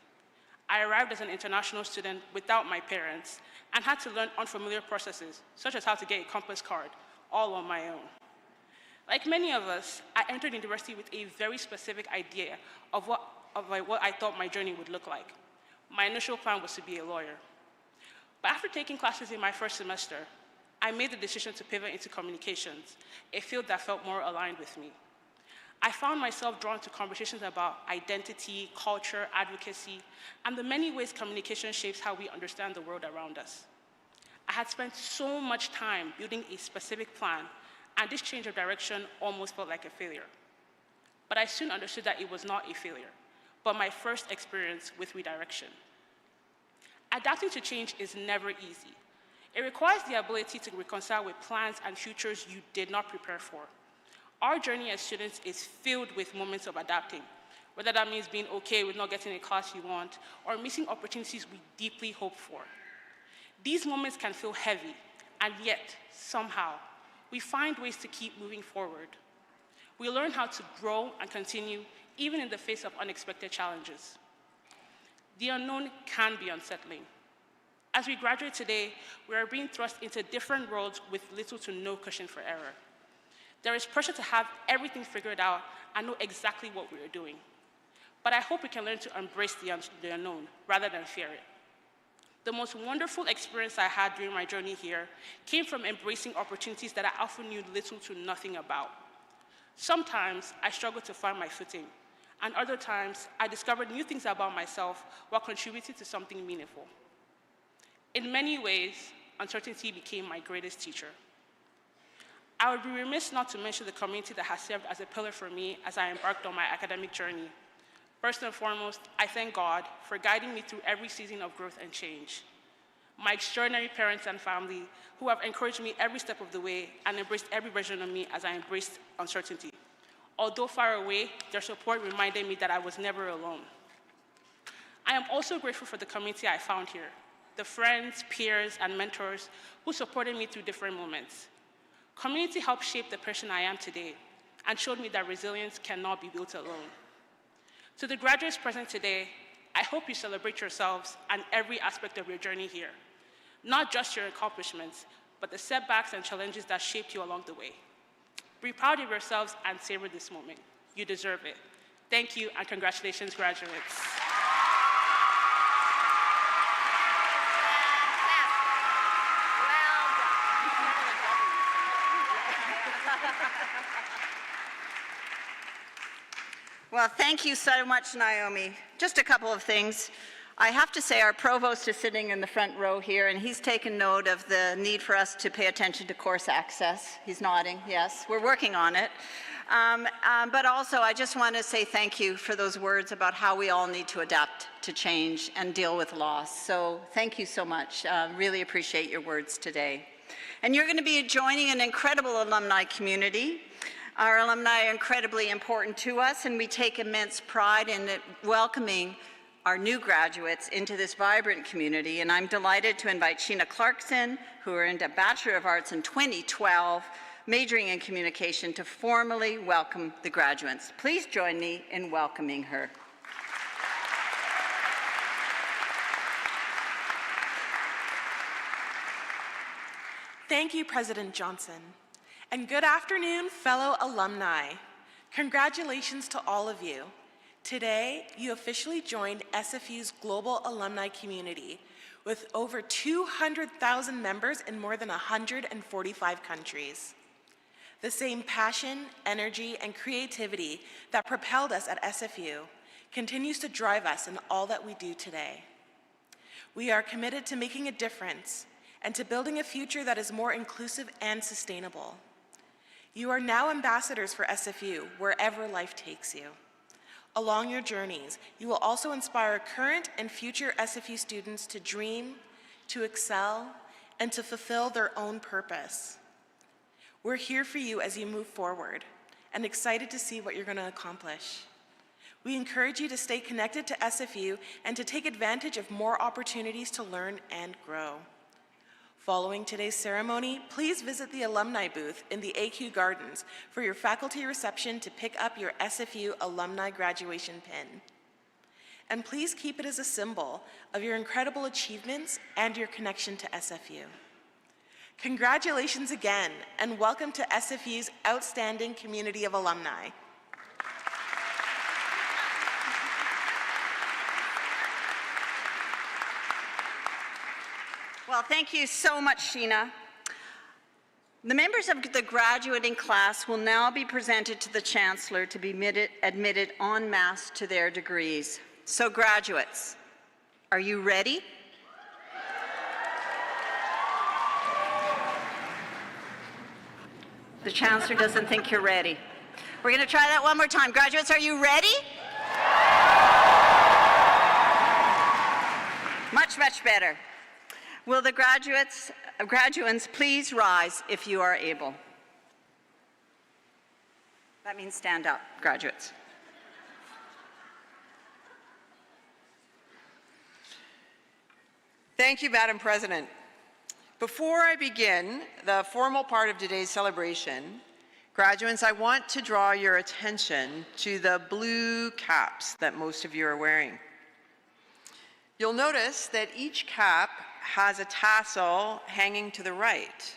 Speaker 8: I arrived as an international student without my parents and had to learn unfamiliar processes, such as how to get a compass card, all on my own. Like many of us, I entered university with a very specific idea of what I thought my journey would look like. My initial plan was to be a lawyer. But after taking classes in my first semester, I made the decision to pivot into communications, a field that felt more aligned with me. I found myself drawn to conversations about identity, culture, advocacy, and the many ways communication shapes how we understand the world around us. I had spent so much time building a specific plan, and this change of direction almost felt like a failure. But I soon understood that it was not a failure, but my first experience with redirection. Adapting to change is never easy. It requires the ability to reconcile with plans and futures you did not prepare for. Our journey as students is filled with moments of adapting, whether that means being okay with not getting a class you want or missing opportunities we deeply hope for. These moments can feel heavy, and yet, somehow, we find ways to keep moving forward. We learn how to grow and continue, even in the face of unexpected challenges. The unknown can be unsettling. As we graduate today, we are being thrust into different worlds with little to no cushion for error. There is pressure to have everything figured out and know exactly what we are doing. But I hope we can learn to embrace the unknown rather than fear it. The most wonderful experience I had during my journey here came from embracing opportunities that I often knew little to nothing about. Sometimes I struggled to find my footing, and other times I discovered new things about myself while contributing to something meaningful. In many ways, uncertainty became my greatest teacher. I would be remiss not to mention the community that has served as a pillar for me as I embarked on my academic journey. First and foremost, I thank God for guiding me through every season of growth and change. My extraordinary parents and family, who have encouraged me every step of the way and embraced every version of me as I embraced uncertainty. Although far away, their support reminded me that I was never alone. I am also grateful for the community I found here, the friends, peers, and mentors who supported me through different moments. Community helped shape the person I am today and showed me that resilience cannot be built alone. To the graduates present today, I hope you celebrate yourselves and every aspect of your journey here, not just your accomplishments, but the setbacks and challenges that shaped you along the way. Be proud of yourselves and savor this moment. You deserve it. Thank you and congratulations, graduates.
Speaker 7: Well, thank you so much, Naomi. Just a couple of things. I have to say our provost is sitting in the front row here, and he's taken note of the need for us to pay attention to course access. He's nodding, yes, we're working on it. But also, I just want to say thank you for those words about how we all need to adapt to change and deal with loss. So thank you so much. Really appreciate your words today. And you're going to be joining an incredible alumni community. Our alumni are incredibly important to us, and we take immense pride in welcoming our new graduates into this vibrant community. And I'm delighted to invite Sheena Clarkson, who earned a Bachelor of Arts in 2012, majoring in communication, to formally welcome the graduates. Please join me in welcoming her.
Speaker 9: Thank you, President Johnson. And good afternoon, fellow alumni. Congratulations to all of you. Today, you officially joined SFU's global alumni community with over 200,000 members in more than 145 countries. The same passion, energy, and creativity that propelled us at SFU continues to drive us in all that we do today. We are committed to making a difference and to building a future that is more inclusive and sustainable. You are now ambassadors for SFU wherever life takes you. Along your journeys, you will also inspire current and future SFU students to dream, to excel, and to fulfill their own purpose. We're here for you as you move forward and excited to see what you're going to accomplish. We encourage you to stay connected to SFU and to take advantage of more opportunities to learn and grow. Following today's ceremony, please visit the alumni booth in the AQ Gardens for your faculty reception to pick up your SFU alumni graduation pin. And please keep it as a symbol of your incredible achievements and your connection to SFU. Congratulations again, and welcome to SFU's outstanding community of alumni.
Speaker 7: Well, thank you so much, Sheena. The members of the graduating class will now be presented to the Chancellor to be admitted en masse to their degrees. So graduates, are you ready? The Chancellor doesn't think you're ready. We're going to try that one more time. Graduates, are you ready? Much, much better. Will the graduands please rise if you are able? That means stand up, graduates.
Speaker 5: Thank you, Madam President. Before I begin the formal part of today's celebration, graduates, I want to draw your attention to the blue caps that most of you are wearing. You'll notice that each cap has a tassel hanging to the right,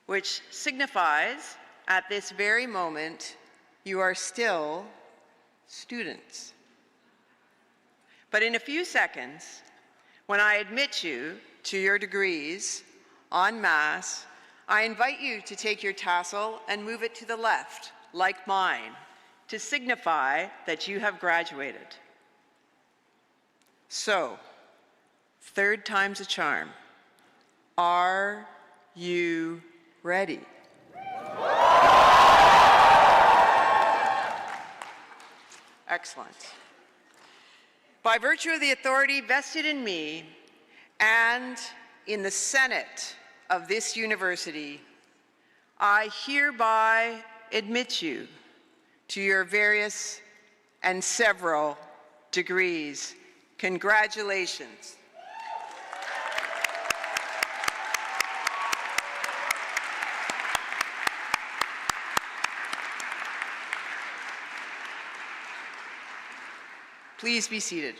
Speaker 5: which signifies at this very moment you are still students. But in a few seconds, When I admit you to your degrees en masse, I invite you to take your tassel and move it to the left, like mine, to signify that you have graduated. So, third time's a charm. Are you ready? Excellent. By virtue of the authority vested in me and in the Senate of this university, I hereby admit you to your various and several degrees. Congratulations. Please be seated.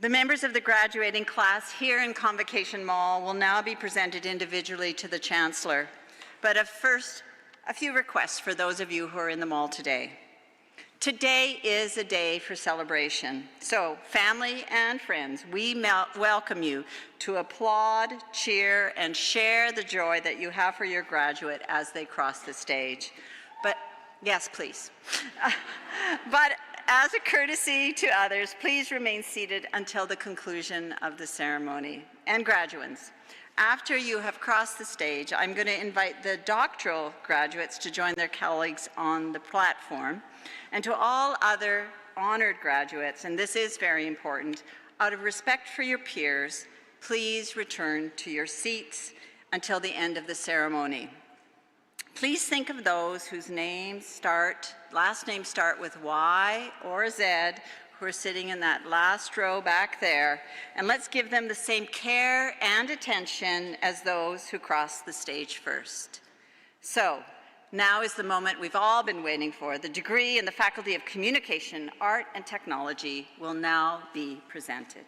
Speaker 7: The members of the graduating class here in Convocation Mall will now be presented individually to the Chancellor. But first, a few requests for those of you who are in the mall today. Today is a day for celebration. So, family and friends, we welcome you to applaud, cheer, and share the joy that you have for your graduate as they cross the stage. But, yes, please. But as a courtesy to others, please remain seated until the conclusion of the ceremony. And graduands, after you have crossed the stage, I'm going to invite the doctoral graduates to join their colleagues on the platform. And to all other honored graduates, and this is very important, out of respect for your peers, please return to your seats until the end of the ceremony. Please think of those whose last names start with Y or Z, who are sitting in that last row back there, and let's give them the same care and attention as those who crossed the stage first. So, now is the moment we've all been waiting for. The degree in the Faculty of Communication, Art and Technology will now be presented.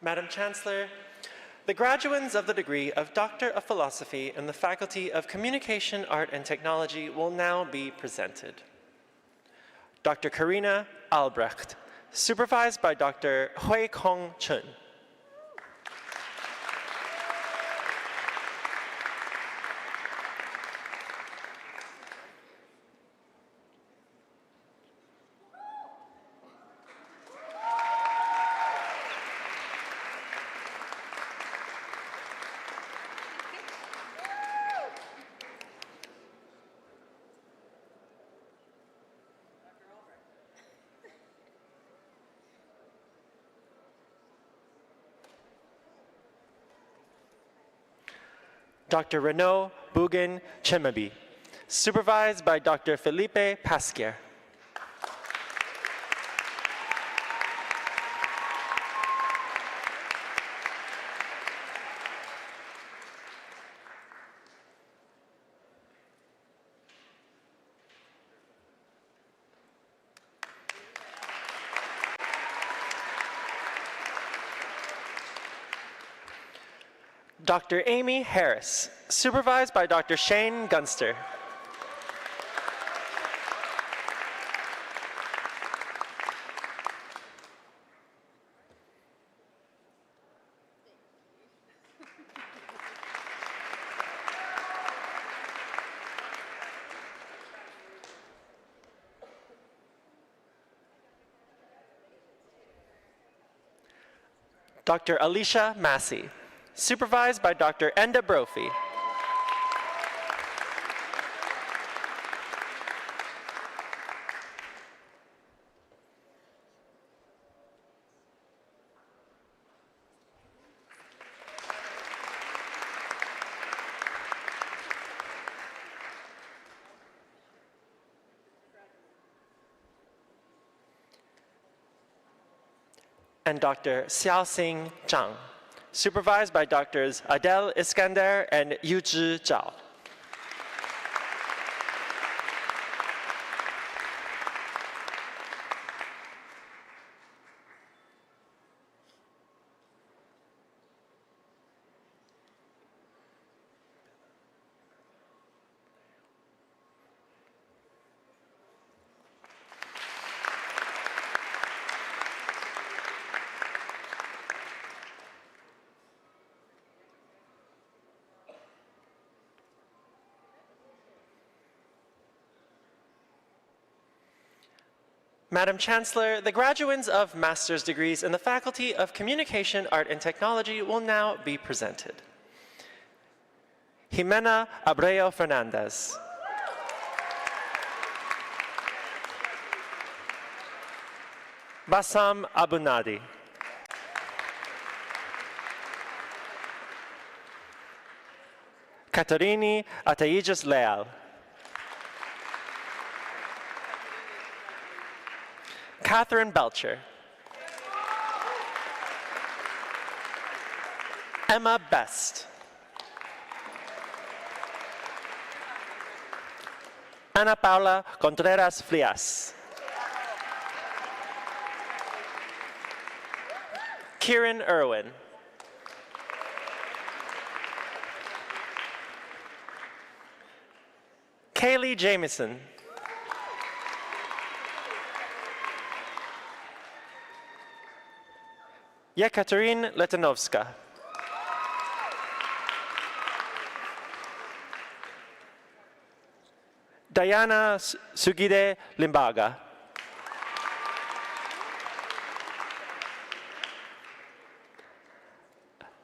Speaker 10: Madam Chancellor, the graduands of the degree of Doctor of Philosophy in the Faculty of Communication, Art and Technology will now be presented. Dr. Karina Albrecht, supervised by Dr. Hui Kong Chun. Dr. Renaud Bougan Chemabi, supervised by Dr. Felipe Pasquier. Dr. Amy Harris, supervised by Dr. Shane Gunster. Dr. Alicia Massey, supervised by Dr. Enda Brophy. And Dr. Xiaoxing Zhang, supervised by Drs. Adel Iskander and Yuzhi Zhao. Madam Chancellor, the graduates of master's degrees in the Faculty of Communication, Art, and Technology will now be presented. Jimena Abreu Fernandez. Bassam Abunadi. Caterini Ataíjas Leal. Catherine Belcher. Emma Best. Ana Paula Contreras Frias. Kieran Irwin. Kaylee Jamieson. Yekaterina Letanovska. Diana Sugide Limbaga.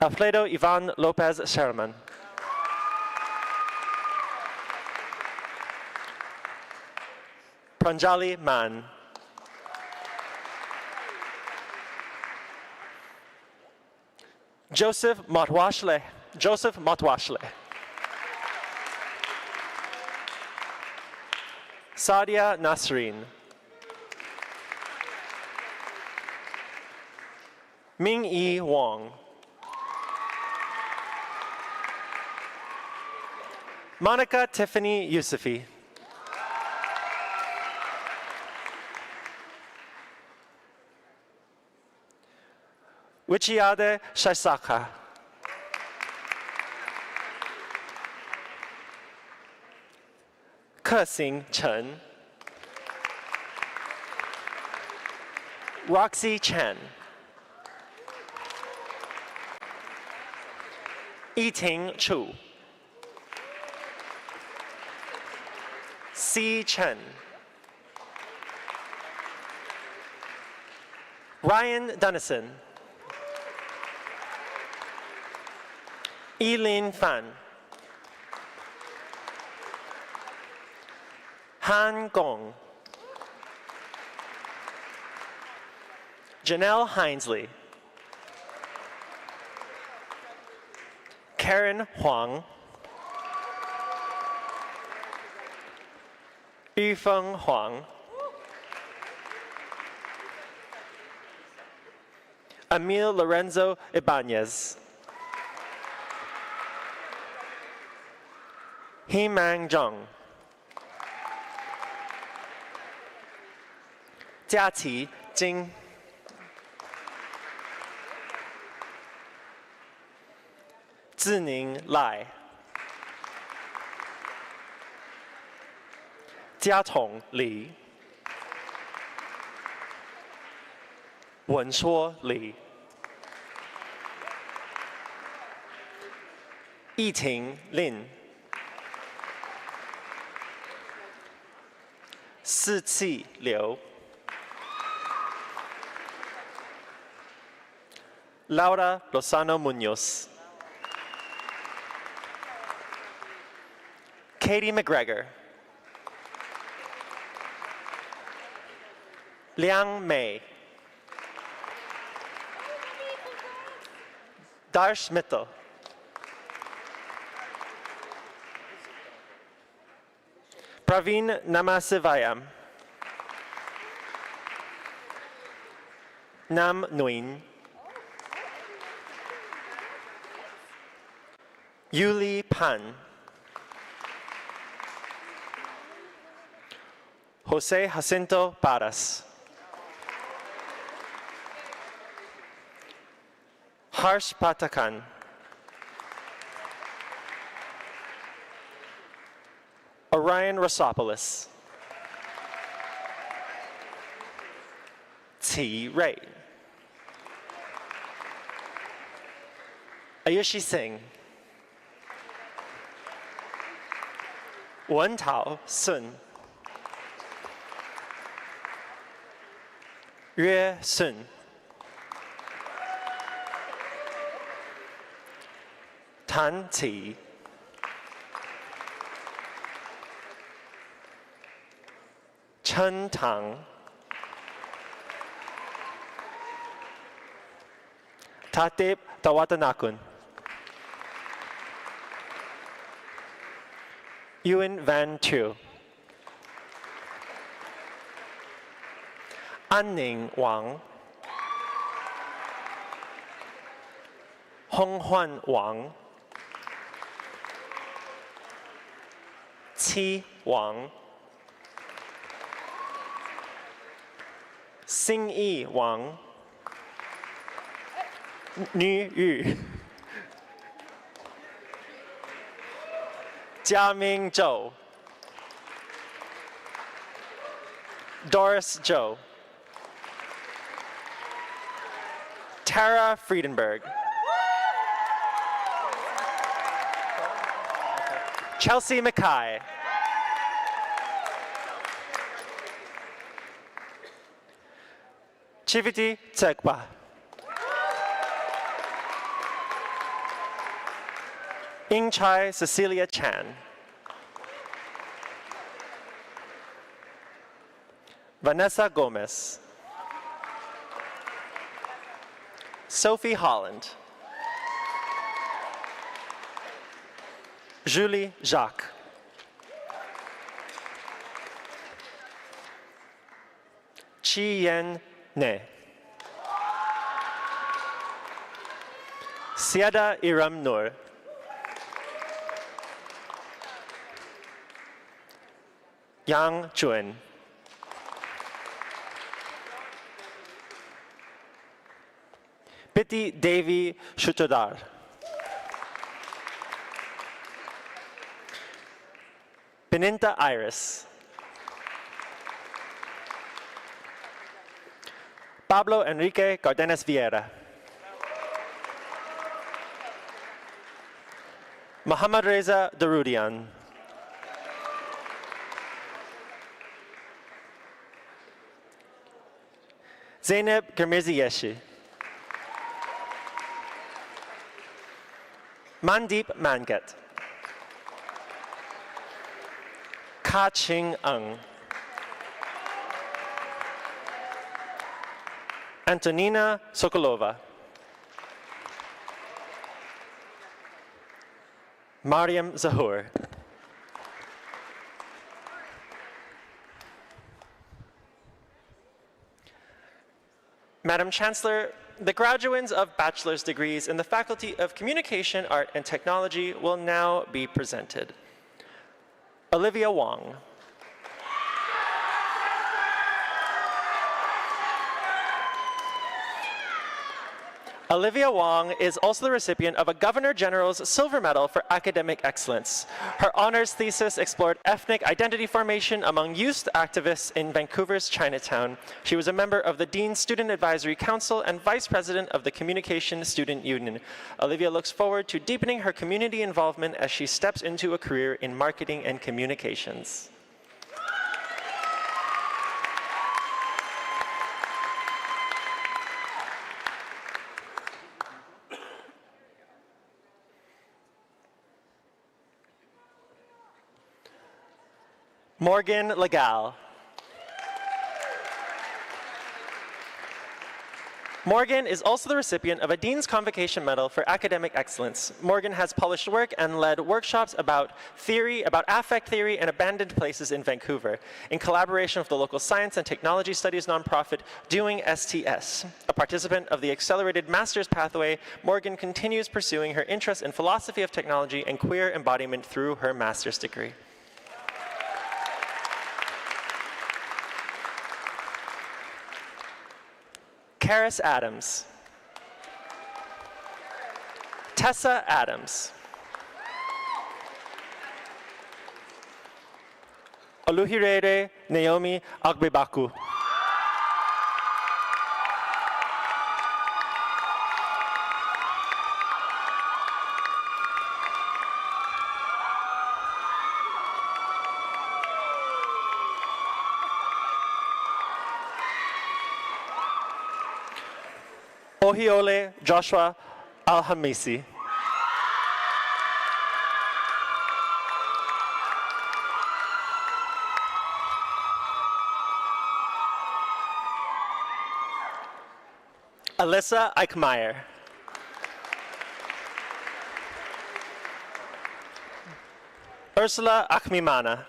Speaker 10: Alfredo Ivan Lopez Sherman. Pranjali Man. Joseph Motwashle. Sadia Nasreen. Ming-Yi Wong. Monica Tiffany Yusufi. Wichiade Shaisaka. Ke-Sing Chen. Roxy Chen. Yiting Chu. C. Chen. Ryan Dunnison. Eileen Fan. Han Gong. Janelle Hinesley. Karen Huang. Yifeng Huang. Emil Lorenzo Ibanez. Himang Zhang. Jiaqi Jing. Zining Lai. Jiatong Li. Wenshuo Li. Yiting Lin. Siqi Liu. Laura Lozano Munoz. Katie McGregor. Liang Mei. Darsh Mittal. Praveen Namasivayam. Nam Nguyen. Yuli Pan. Jose Jacinto Paras. Harsh Patakan. Orion Rosopoulos. T. Ray. Ayushi Singh. Wen Tao Sun. Yue Sun. Tan Ti. Chen Tang. Tatip Tawatanakun. Ewan Van Tu. Anning Wang. Hong Huan Wang. Qi Wang. Xingyi Wang. Nu Yu. Jiaming Zhou. Doris Zhou. Tara Friedenberg. Chelsea Mackay. Chiviti Tsekpa. Ingchai Cecilia Chan. Vanessa Gomez. Sophie Holland. Julie Jacques. Chi Yen Ne. Siada Iram Nur. Yang Chuen. Biti Devi Shutodar. Beninta Iris. Pablo Enrique Cardenas Vieira. Muhammad Reza Darudian. Zeynep Girmizi Yeshi. Mandeep Mangat. Ka Ching Ung. Antonina Sokolova. Mariam Zahur. Madam Chancellor, the graduates of bachelor's degrees in the Faculty of Communication, Art, and Technology will now be presented. Olivia Wong. Olivia Wong is also the recipient of a Governor General's Silver Medal for Academic Excellence. Her honors thesis explored ethnic identity formation among youth activists in Vancouver's Chinatown. She was a member of the Dean's Student Advisory Council and Vice President of the Communication Student Union. Olivia looks forward to deepening her community involvement as she steps into a career in marketing and communications. Morgan Legal. Morgan is also the recipient of a Dean's Convocation Medal for Academic Excellence. Morgan has published work and led workshops about affect theory and abandoned places in Vancouver, in collaboration with the local science and technology studies nonprofit Doing STS. A participant of the accelerated master's pathway, Morgan continues pursuing her interest in philosophy of technology and queer embodiment through her master's degree. Karis Adams. Tessa Adams. Oluhirere Naomi Agbebaku. Ohiole Joshua Alhamisi. Alyssa Eichmeyer. Ursula Achmimana.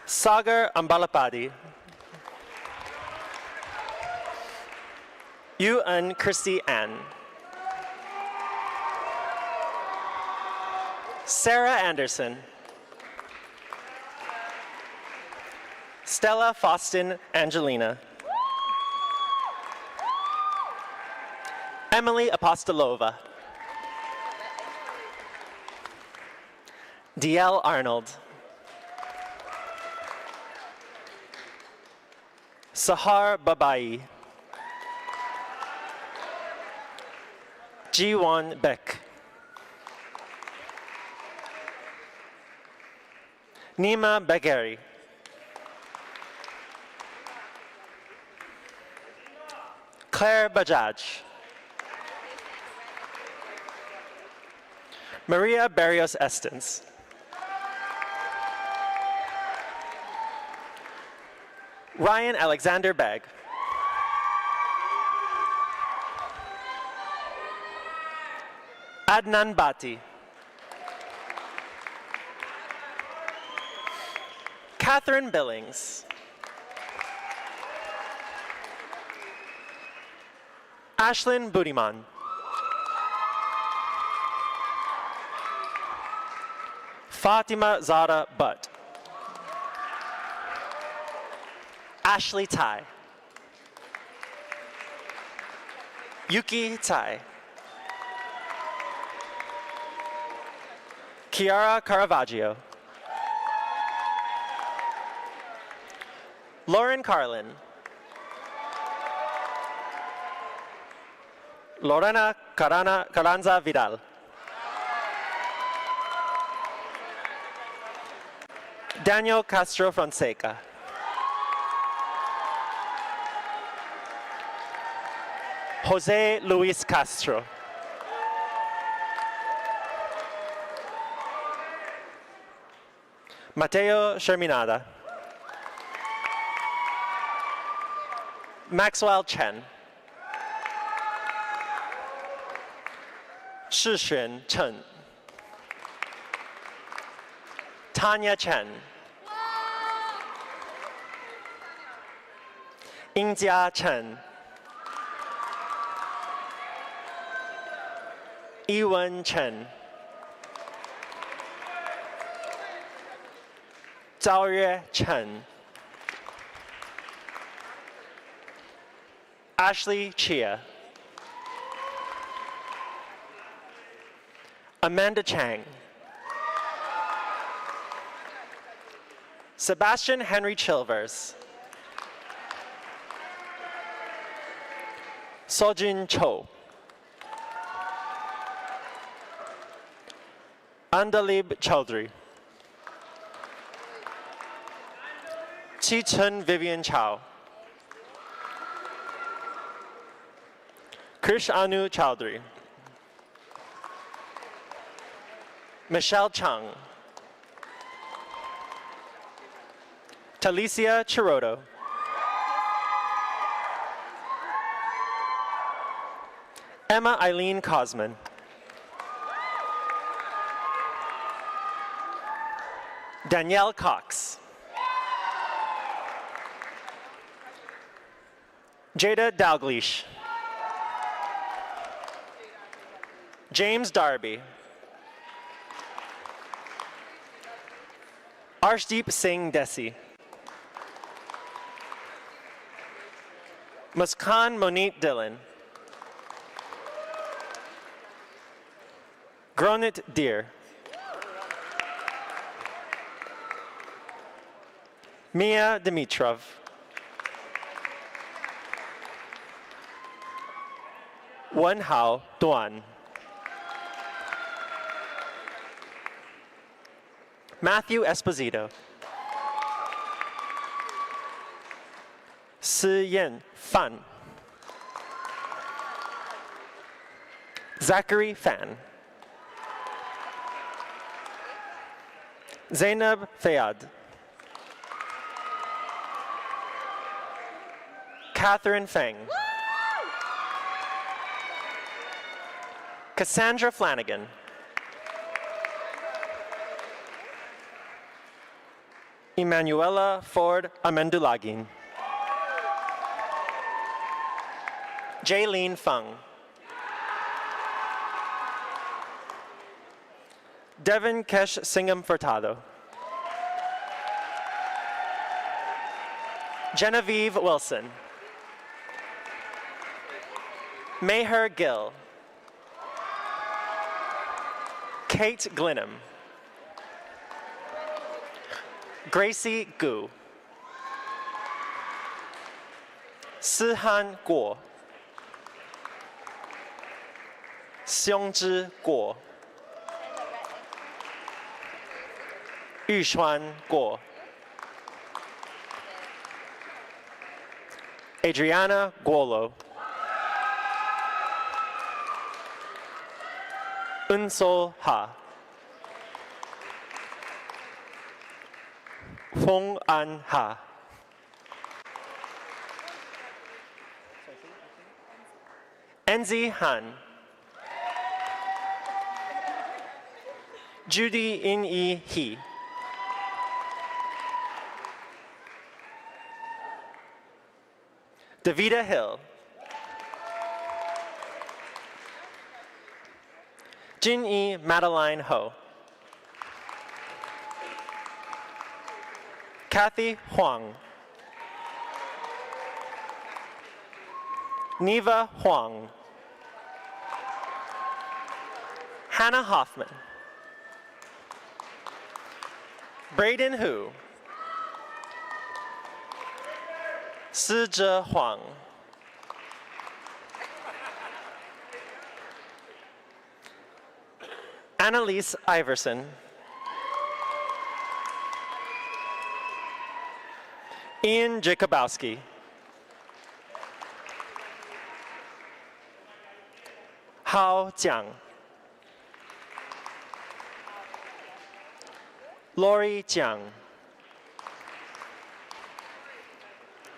Speaker 10: Sagar Ambalapadi. Yu An Christy Ann. Sarah Anderson. Stella Faustin Angelina. Emily Apostolova. DL Arnold. Sahar Babai. Jiwon Beck. Nima Bagheri. Claire Bajaj. Maria Barrios Estens. Ryan Alexander Begg. Adnan Bati. Catherine Billings. Ashlyn Budiman. Fatima Zara Butt. Ashley Tai. Yuki Tai. Chiara Caravaggio. Lauren Carlin. Lorena Carranza Vidal. Daniel Castro Fonseca. Jose Luis Castro. Mateo Sherminada. Maxwell Chen. Shixuan Chen. Tanya Chen. Yingjia Chen. Yiwen Chen. Zhaoyue Chen. Ashley Chia. Amanda Chang. Sebastian Henry Chilvers. Sojin Cho. Andalib Chaudhry. Chi-Chun Vivian Chow. Krish Anu Chowdhury. Michelle Chung. Talicia Chiroto. Emma Eileen Cosman. Danielle Cox. Jada Dalglish. James Darby. Arshdeep Singh Desi. Muskan Monit Dillon. Gronit Deer. Mia Dimitrov. Wen Hao Duan. Matthew Esposito. Si-Yen Fan. Zachary Fan. Zainab Fayad. Catherine Feng. Cassandra Flanagan. Emanuela Ford Amendulagin. Jaylene Fung. Devin Kesh Singham Furtado. Genevieve Wilson. Maher Gill. Kate Glinham. Gracie Gu. Sihan Guo. Xiongzhi Guo. Yushuan Guo. Adriana Guolo. Unsol Ha. Fong An Ha. Enzi Han. Judy In-E He. Davida Hill. Jin-E Madeline Ho. Kathy Huang. Neva Huang. Hannah Hoffman. Braden Hu. Sizhe Huang. Annalise Iverson. Ian Jacobowski. Hao Jiang. Lori Jiang.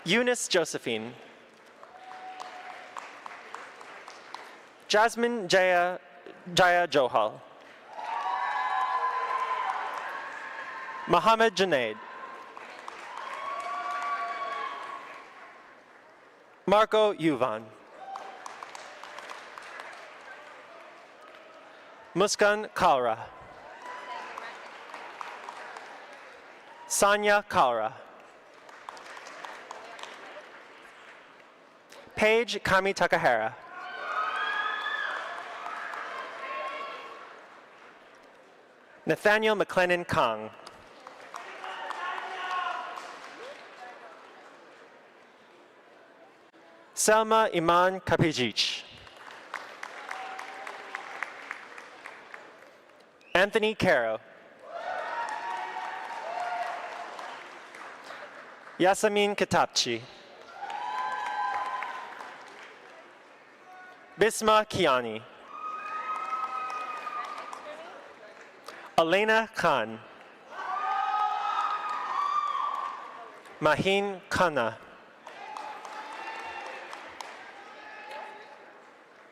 Speaker 10: Eunice Josephine. Jasmine Jaya Johal. Mohammed Junaid. Marco Yuvan. Muskan Kaura. Sanya Kaura. Paige Kami Takahara. Nathaniel McLennan Kang. Selma Iman Kapijic. Anthony Caro. Yasamin Katapchi. Bisma Kiani. Elena Khan. Mahin Khanna.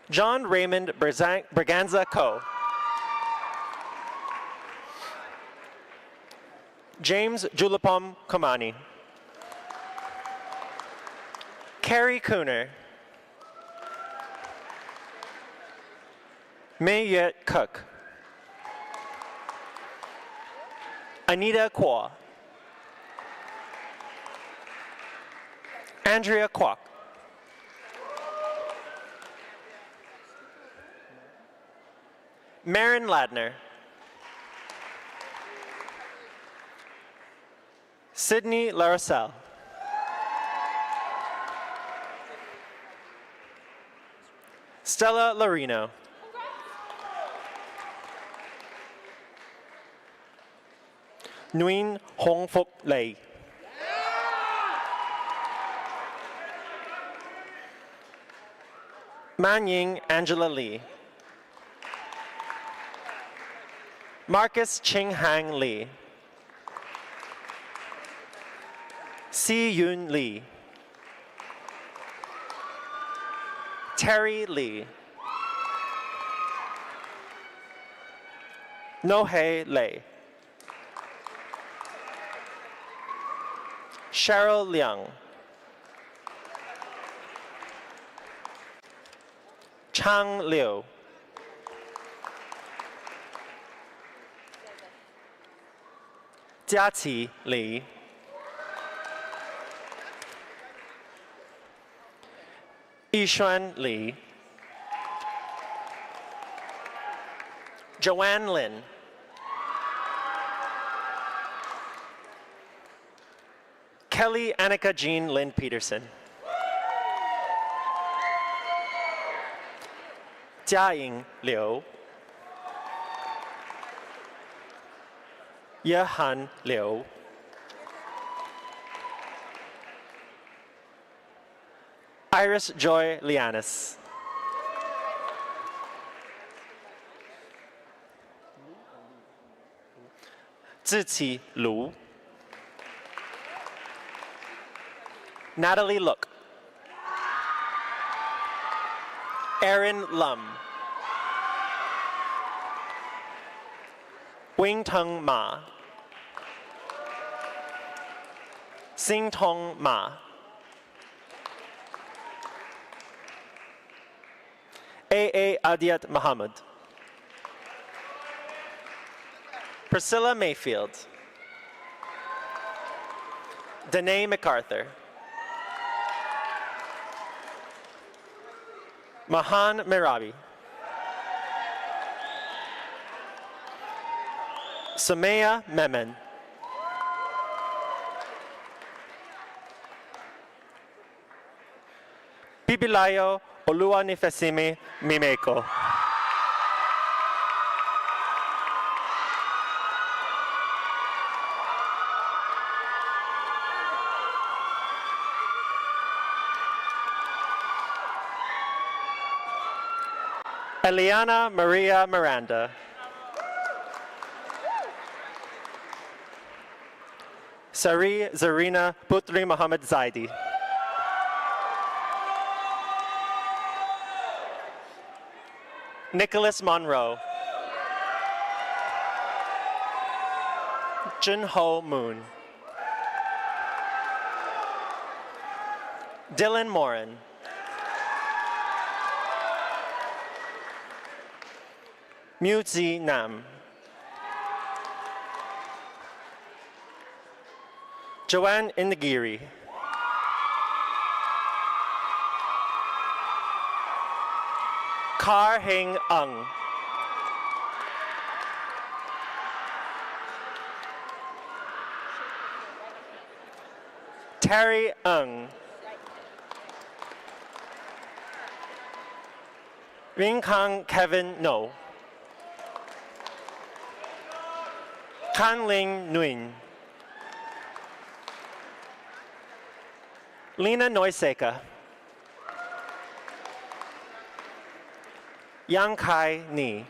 Speaker 10: John Raymond Braganza Co. James Julapom Komani. Carrie Cooner. Mayet Cook. Anita Kwa. Andrea Kwok. Marin Ladner. Sydney Larisselle. Stella Larino. Nguyen Hong Phúc Lei. Manying Angela Lee. Marcus Ching Hang Lee. Si Yun Lee. Terry Lee. Nohei Lei. Cheryl Liang. Chang Liu. Jiaqi Li. Yishuan Li. Joanne Lin. Kelly Annika Jean Lynn Peterson. Jiaying Liu. Yehan Liu. Iris Joy Lianis. Ziqi Lu. Natalie Look. Aaron Lum. Wing Teng Ma. Sing Tong Ma. A. Adiat Muhammad. Priscilla Mayfield. Danae MacArthur. Mahan Merabi. Samaya Memen. Bibilayo Oluwanifesimi Mimeko. Eliana Maria Miranda. Sari Zarina Putri Muhammad Zaidi. Nicholas Monroe. Junho Moon. Dylan Morin. Muzi Nam. Joanne Indagiri. Kar Heng Ung. Terry Ung. Ring Kang Kevin No. Kan Ling Nguyen. Lena Noiseka. Yang Kai Ni.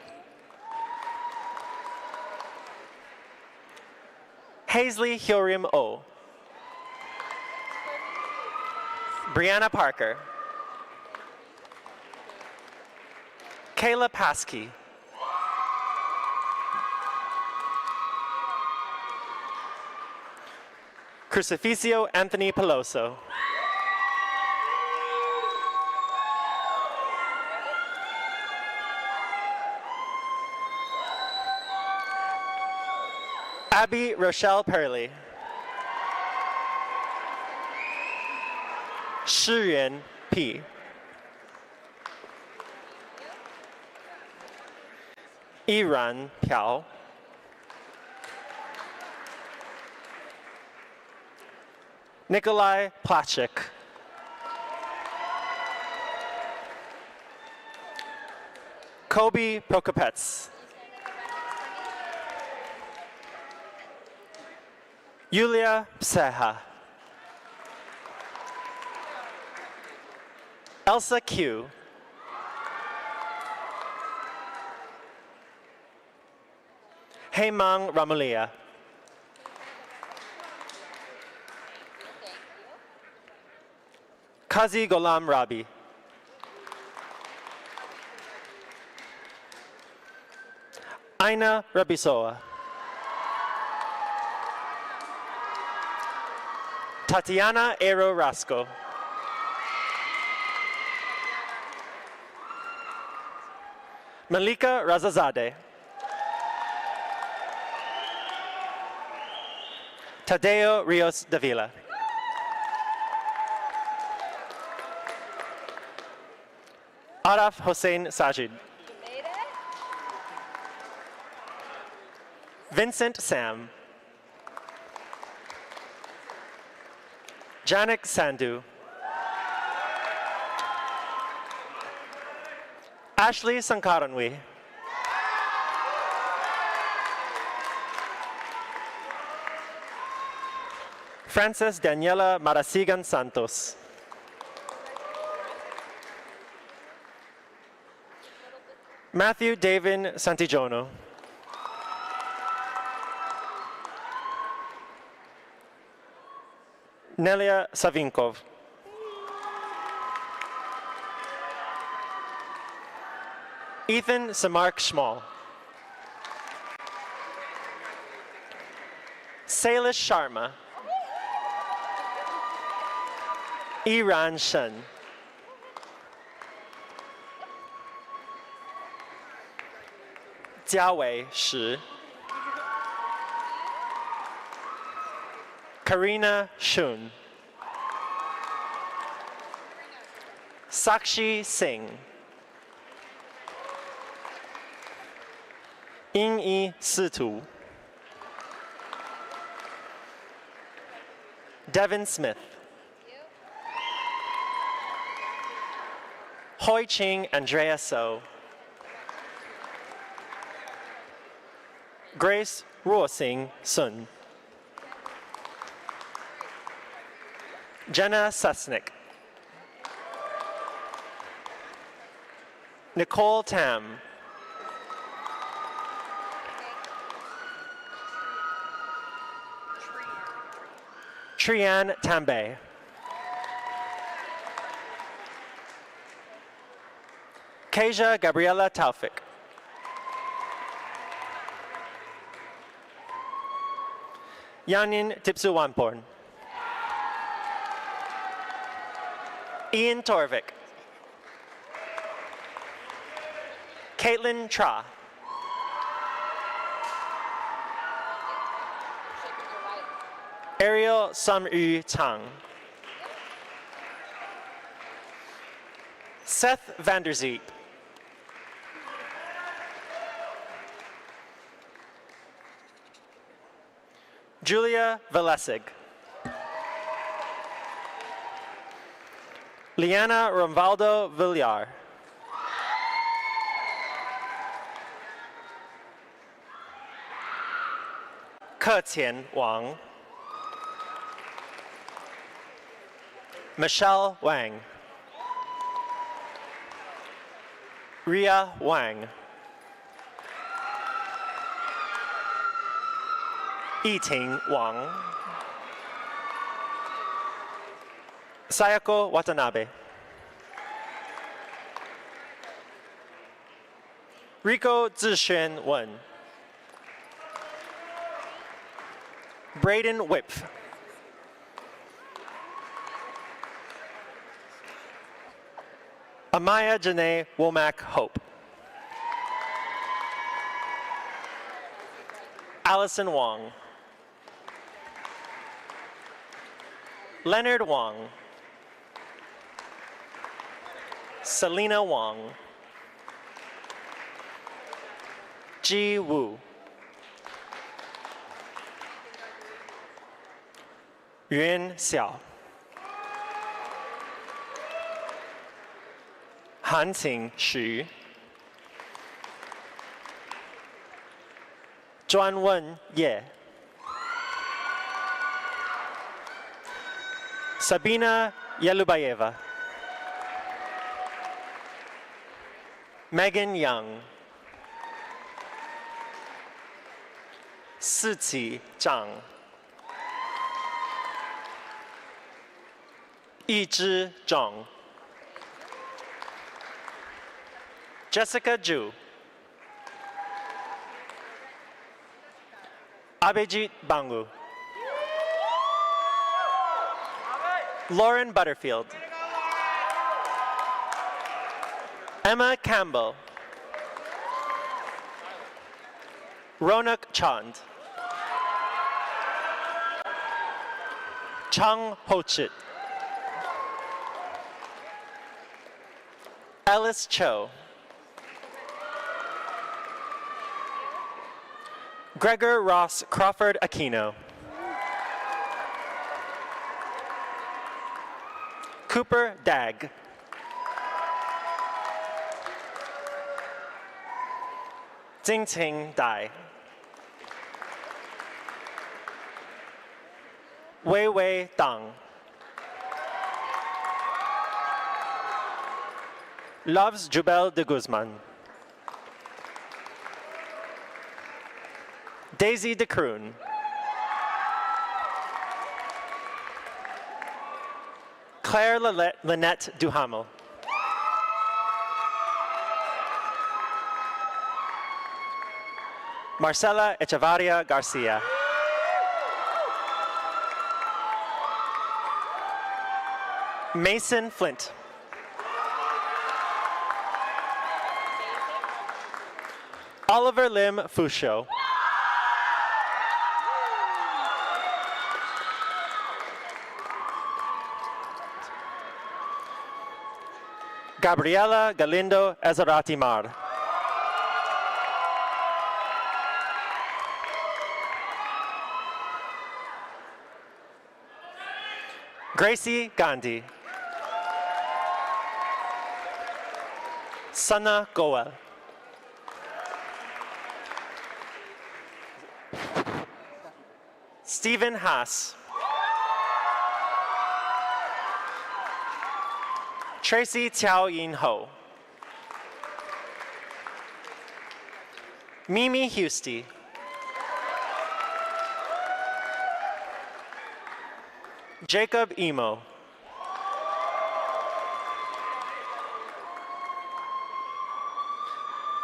Speaker 10: Hazley Hyorim O. Brianna Parker. Kayla Paskey. Crucificio Anthony Peloso. Abby Rochelle Perley. Shiyuan P. Iran Piao. Nikolai Plachik. Kobe Prokopets. Yulia Pseha. Elsa Q. Hemang Ramulia. Kazi Golam Rabi. Aina Rabisoa. Tatiana Ero Rasco. Malika Razazadeh. Tadeo Rios Davila. Araf Hossein Sajid. Vincent Sam. Janik Sandhu. Ashley Sankaranwi. Frances Daniela Marasigan Santos. Matthew David Santijono. Nelia Savinkov. Ethan Samark Schmall. Salish Sharma. Iran Shen. Jiawei Shi. Karina Shun. Sakshi Singh. Ying-Yi Situ. Devin Smith. Hoi Ching Andrea So. Grace Ruosing Sun. Jenna Susnick. Nicole Tam. Trian Tambe. Kasia Gabriela Taufik. Yanin Tipsuwanporn. Ian Torvik. Caitlin Tra. Ariel Sum-Yu Tang. Seth Vanderzeep. Julia Velesig. Liana Romvaldo Villar. Ke Qian Wang. Michelle Wang. Ria Wang. Yiting Wang. Sayako Watanabe. Rico Zixuan Wen. Braden Wipf. Amaya Janae Womack Hope. Allison Wong. Leonard Wong. Selena Wong. Ji Wu. Yuan Xiao. Han Qing Xu. Zhuan Wen Ye. Sabina Yelubayeva. Megan Young. 四起张，一只张 Jessica Zhu, Abhijit Bangu, Lauren Butterfield, Emma Campbell, Ronak Chand, Chang Hochit, Alice Cho, Gregor Ross Crawford Aquino, Cooper Dagg, Jingting Dai, Wei Wei Dang, Loves Jubel de Guzman, Daisy de Kroon, Claire Lynette Duhamel, Marcela Echevarria Garcia, Mason Flint, Oliver Lim Fusho, Gabriela Galindo Ezarati Mar, Gracie Gandhi, Sana Goel, Stephen Haas, Tracy Tiao Yin Ho, Mimi Husty, Jacob Emo,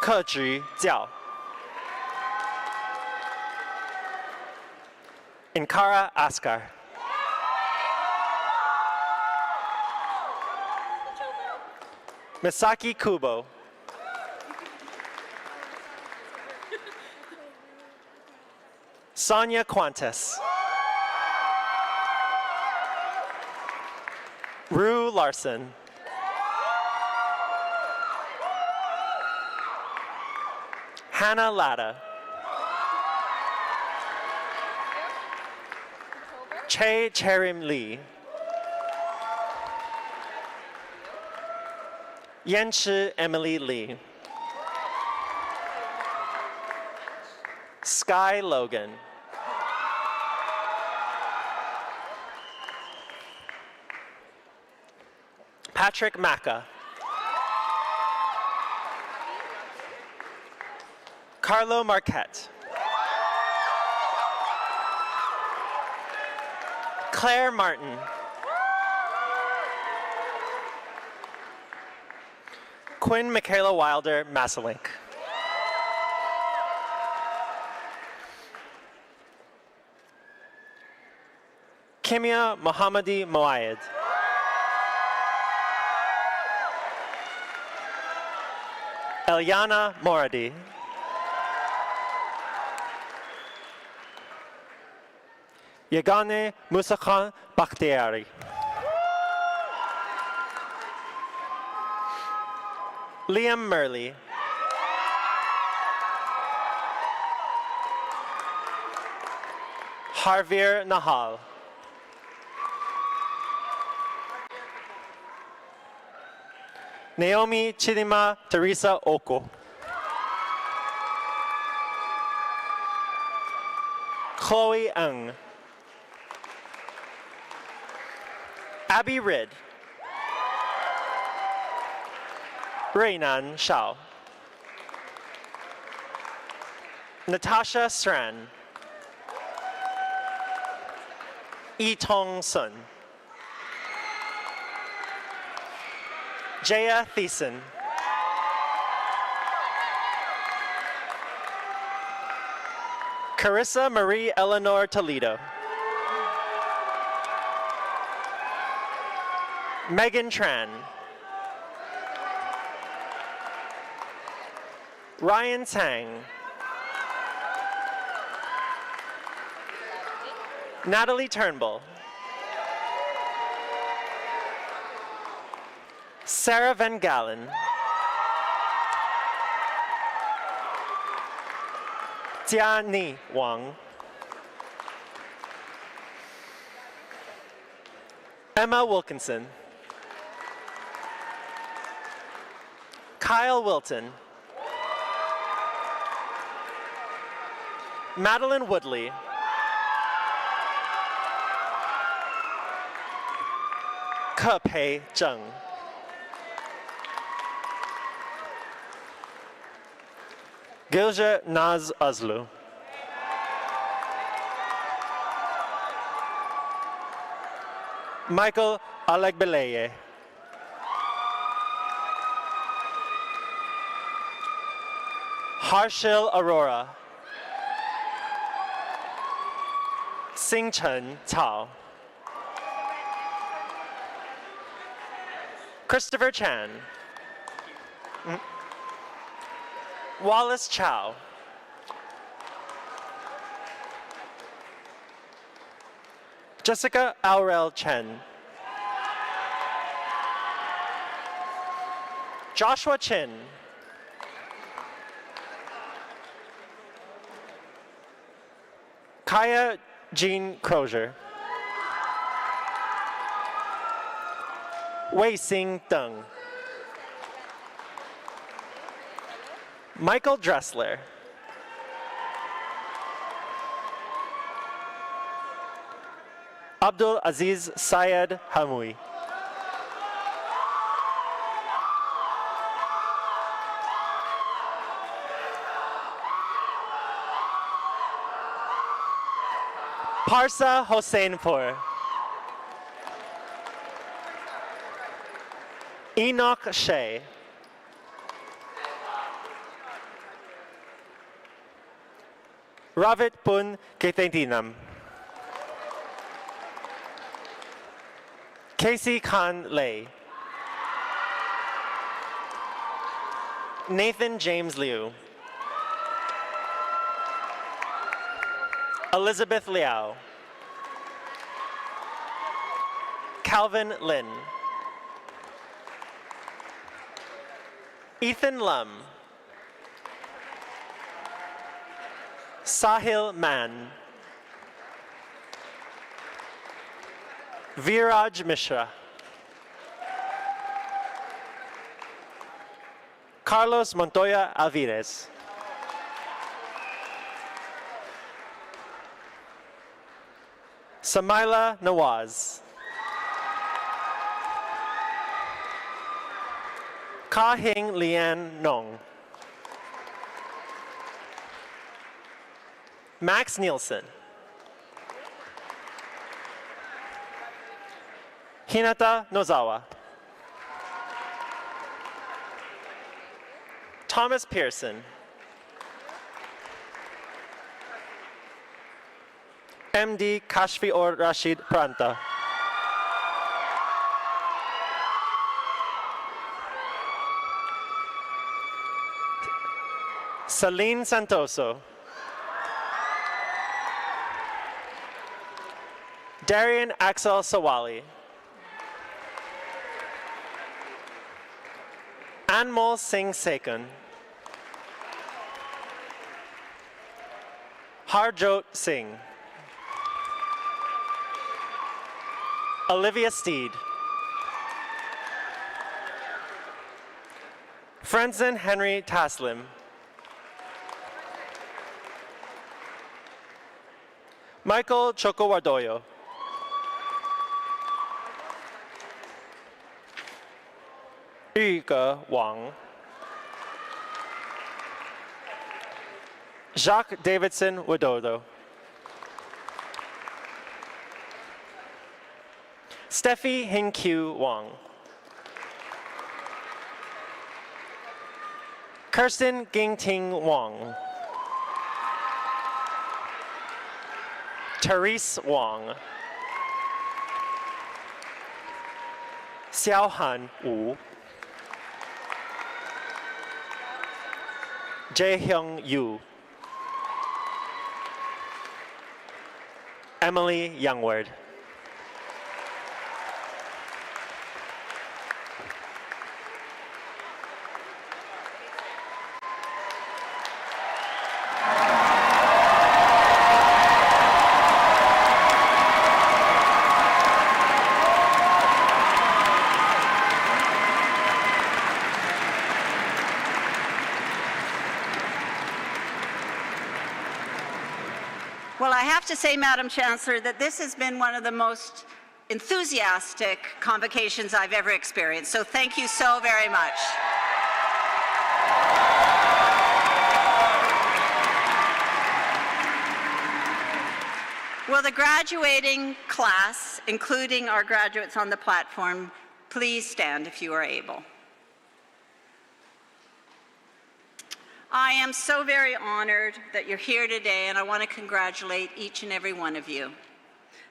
Speaker 10: Ke Zhi Jiao, Inkara Askar, Misaki Kubo, Sonia Quantes, Rue Larson, Hannah Latta, Che Cherim Lee, Yenshi Emily Lee, Sky Logan, Patrick Macca, Carlo Marquette, Claire Martin, Quinn Michaela Wilder Masselink, Kimia Mohammadi Moayed, Eliana Moradi, Yegane Musakhan Bakhtiari, Liam Murley, Harveer Nahal, Naomi Chidima Teresa Oko, Chloe Ng, Abby Ridd, Reinan Shao, Natasha Sran, Yi Tong Sun. Jaya Thiessen. Carissa Marie Eleanor Toledo. Megan Tran. Ryan Tang. Natalie Turnbull. Sarah Van Galen. Jia Ni Wang. Emma Wilkinson. Kyle Wilton. Madeline Woodley. Ke Pei Zheng. Gilja Naz Azlu. Michael Alegbeleye. Harshil Arora. Singchen Cao. Christopher Chan. Wallace Chow. Jessica Aurel Chen. Joshua Chin. Kaya Jean Crozier. Wei Xing Deng. Michael Dressler. Abdul Aziz Syed Hamoui. Parsa Hossainpour. Enoch Shea. Ravit Pun Ketentinam. Casey Khan Lay. Nathan James Liu. Elizabeth Liao. Calvin Lin. Ethan Lum. Sahil Man. Viraj Mishra. Carlos Montoya Alvarez. Samaila Nawaz. Ka Hing Lian Nong. Max Nielsen. Hinata Nozawa. Thomas Pearson. MD Kashfi or Rashid Pranta. Celine Santoso. Darian Axel Sawali. Anmol Singh Sekun. Harjot Singh. Olivia Steed. Franzen Henry Taslim. Michael Chocowardoyo. Yuge Wang. Jacques Davidson Widodo. Steffi Hinkyu Wong. Kirsten Gingting Wong. Therese Wong. Xiaohan Wu. Jaehyung Yu. Emily Youngward.
Speaker 7: Well, I have to say, Madam Chancellor, that this has been one of the most enthusiastic convocations I've ever experienced. So thank you so very much. Will the graduating class, including our graduates on the platform, please stand if you are able. I am so very honored that you're here today, and I want to congratulate each and every one of you.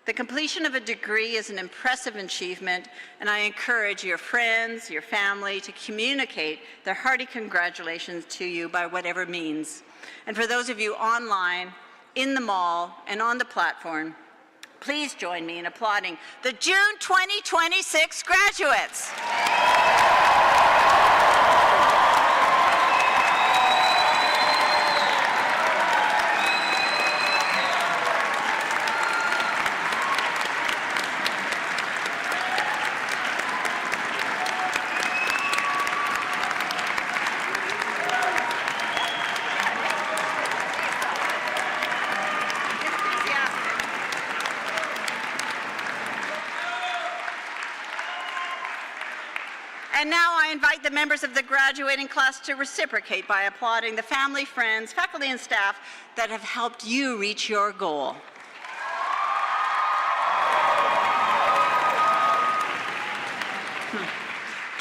Speaker 7: The completion of a degree is an impressive achievement, and I encourage your friends, your family to communicate their hearty congratulations to you by whatever means. And for those of you online, in the mall, and on the platform, please join me in applauding the June 2026 graduates. And now I invite the members of the graduating class to reciprocate by applauding the family, friends, faculty, and staff that have helped you reach your goal.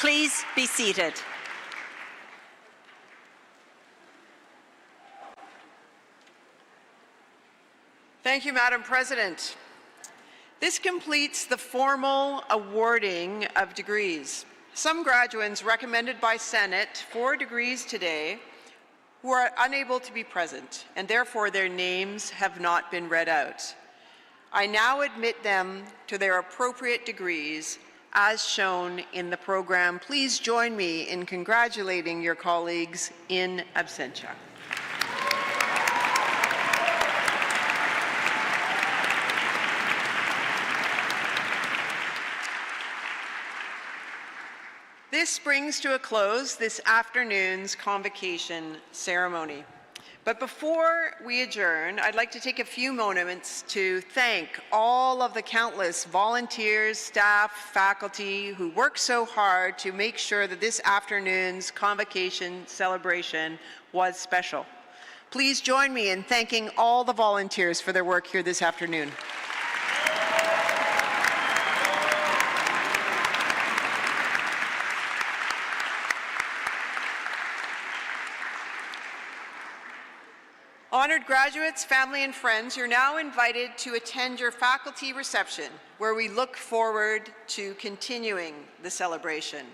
Speaker 7: Please be seated.
Speaker 5: Thank you, Madam President. This completes the formal awarding of degrees. Some graduates recommended by Senate for degrees today who are unable to be present, and therefore their names have not been read out. I now admit them to their appropriate degrees as shown in the program. Please join me in congratulating your colleagues in absentia. This brings to a close this afternoon's convocation ceremony. But before we adjourn, I'd like to take a few moments to thank all of the countless volunteers, staff, faculty who worked so hard to make sure that this afternoon's convocation celebration was special. Please join me in thanking all the volunteers for their work here this afternoon. Honored graduates, family, and friends, you're now invited to attend your faculty reception, where we look forward to continuing the celebration.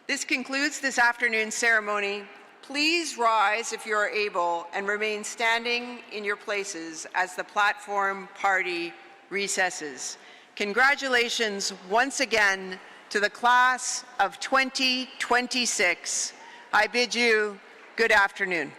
Speaker 5: This concludes this afternoon's ceremony. Please rise if you are able and remain standing in your places as the platform party recesses. Congratulations once again to the class of 2026. I bid you good afternoon.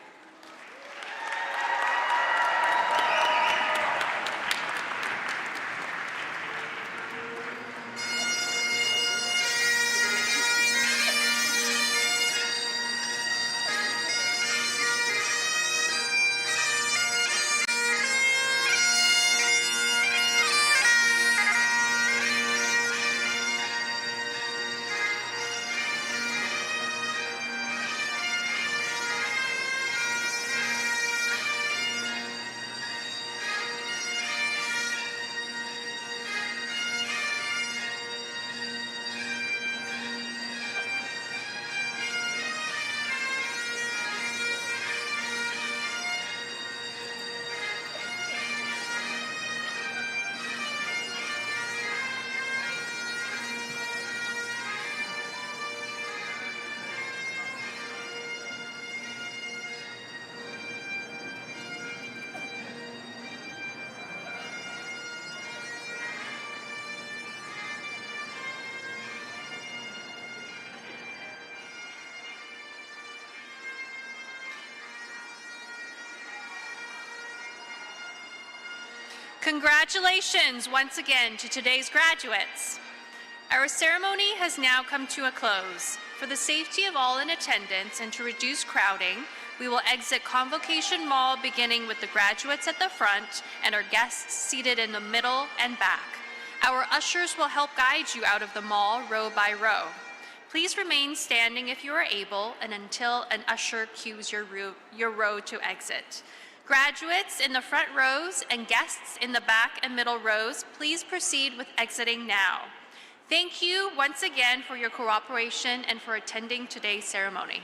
Speaker 1: Congratulations once again to today's graduates. Our ceremony has now come to a close. For the safety of all in attendance and to reduce crowding, we will exit Convocation Mall beginning with the graduates at the front and our guests seated in the middle and back. Our ushers will help guide you out of the mall row by row. Please remain standing if you are able and until an usher cues your row to exit. Graduates in the front rows and guests in the back and middle rows, please proceed with exiting now. Thank you once again for your cooperation and for attending today's ceremony.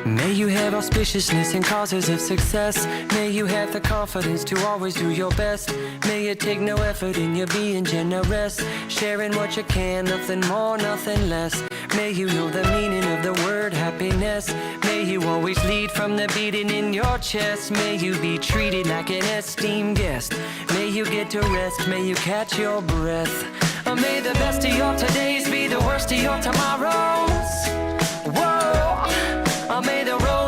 Speaker 11: May you have auspiciousness and causes of success. May you have the confidence to always do your best. May you take no effort in your being generous, sharing what you can, nothing more, nothing less. May you know the meaning of the word happiness. May you always lead from the beating in your chest. May you be treated like an esteemed guest. May you get to rest, may you catch your breath. May the best of your todays be the worst of your tomorrows. Whoa, may the road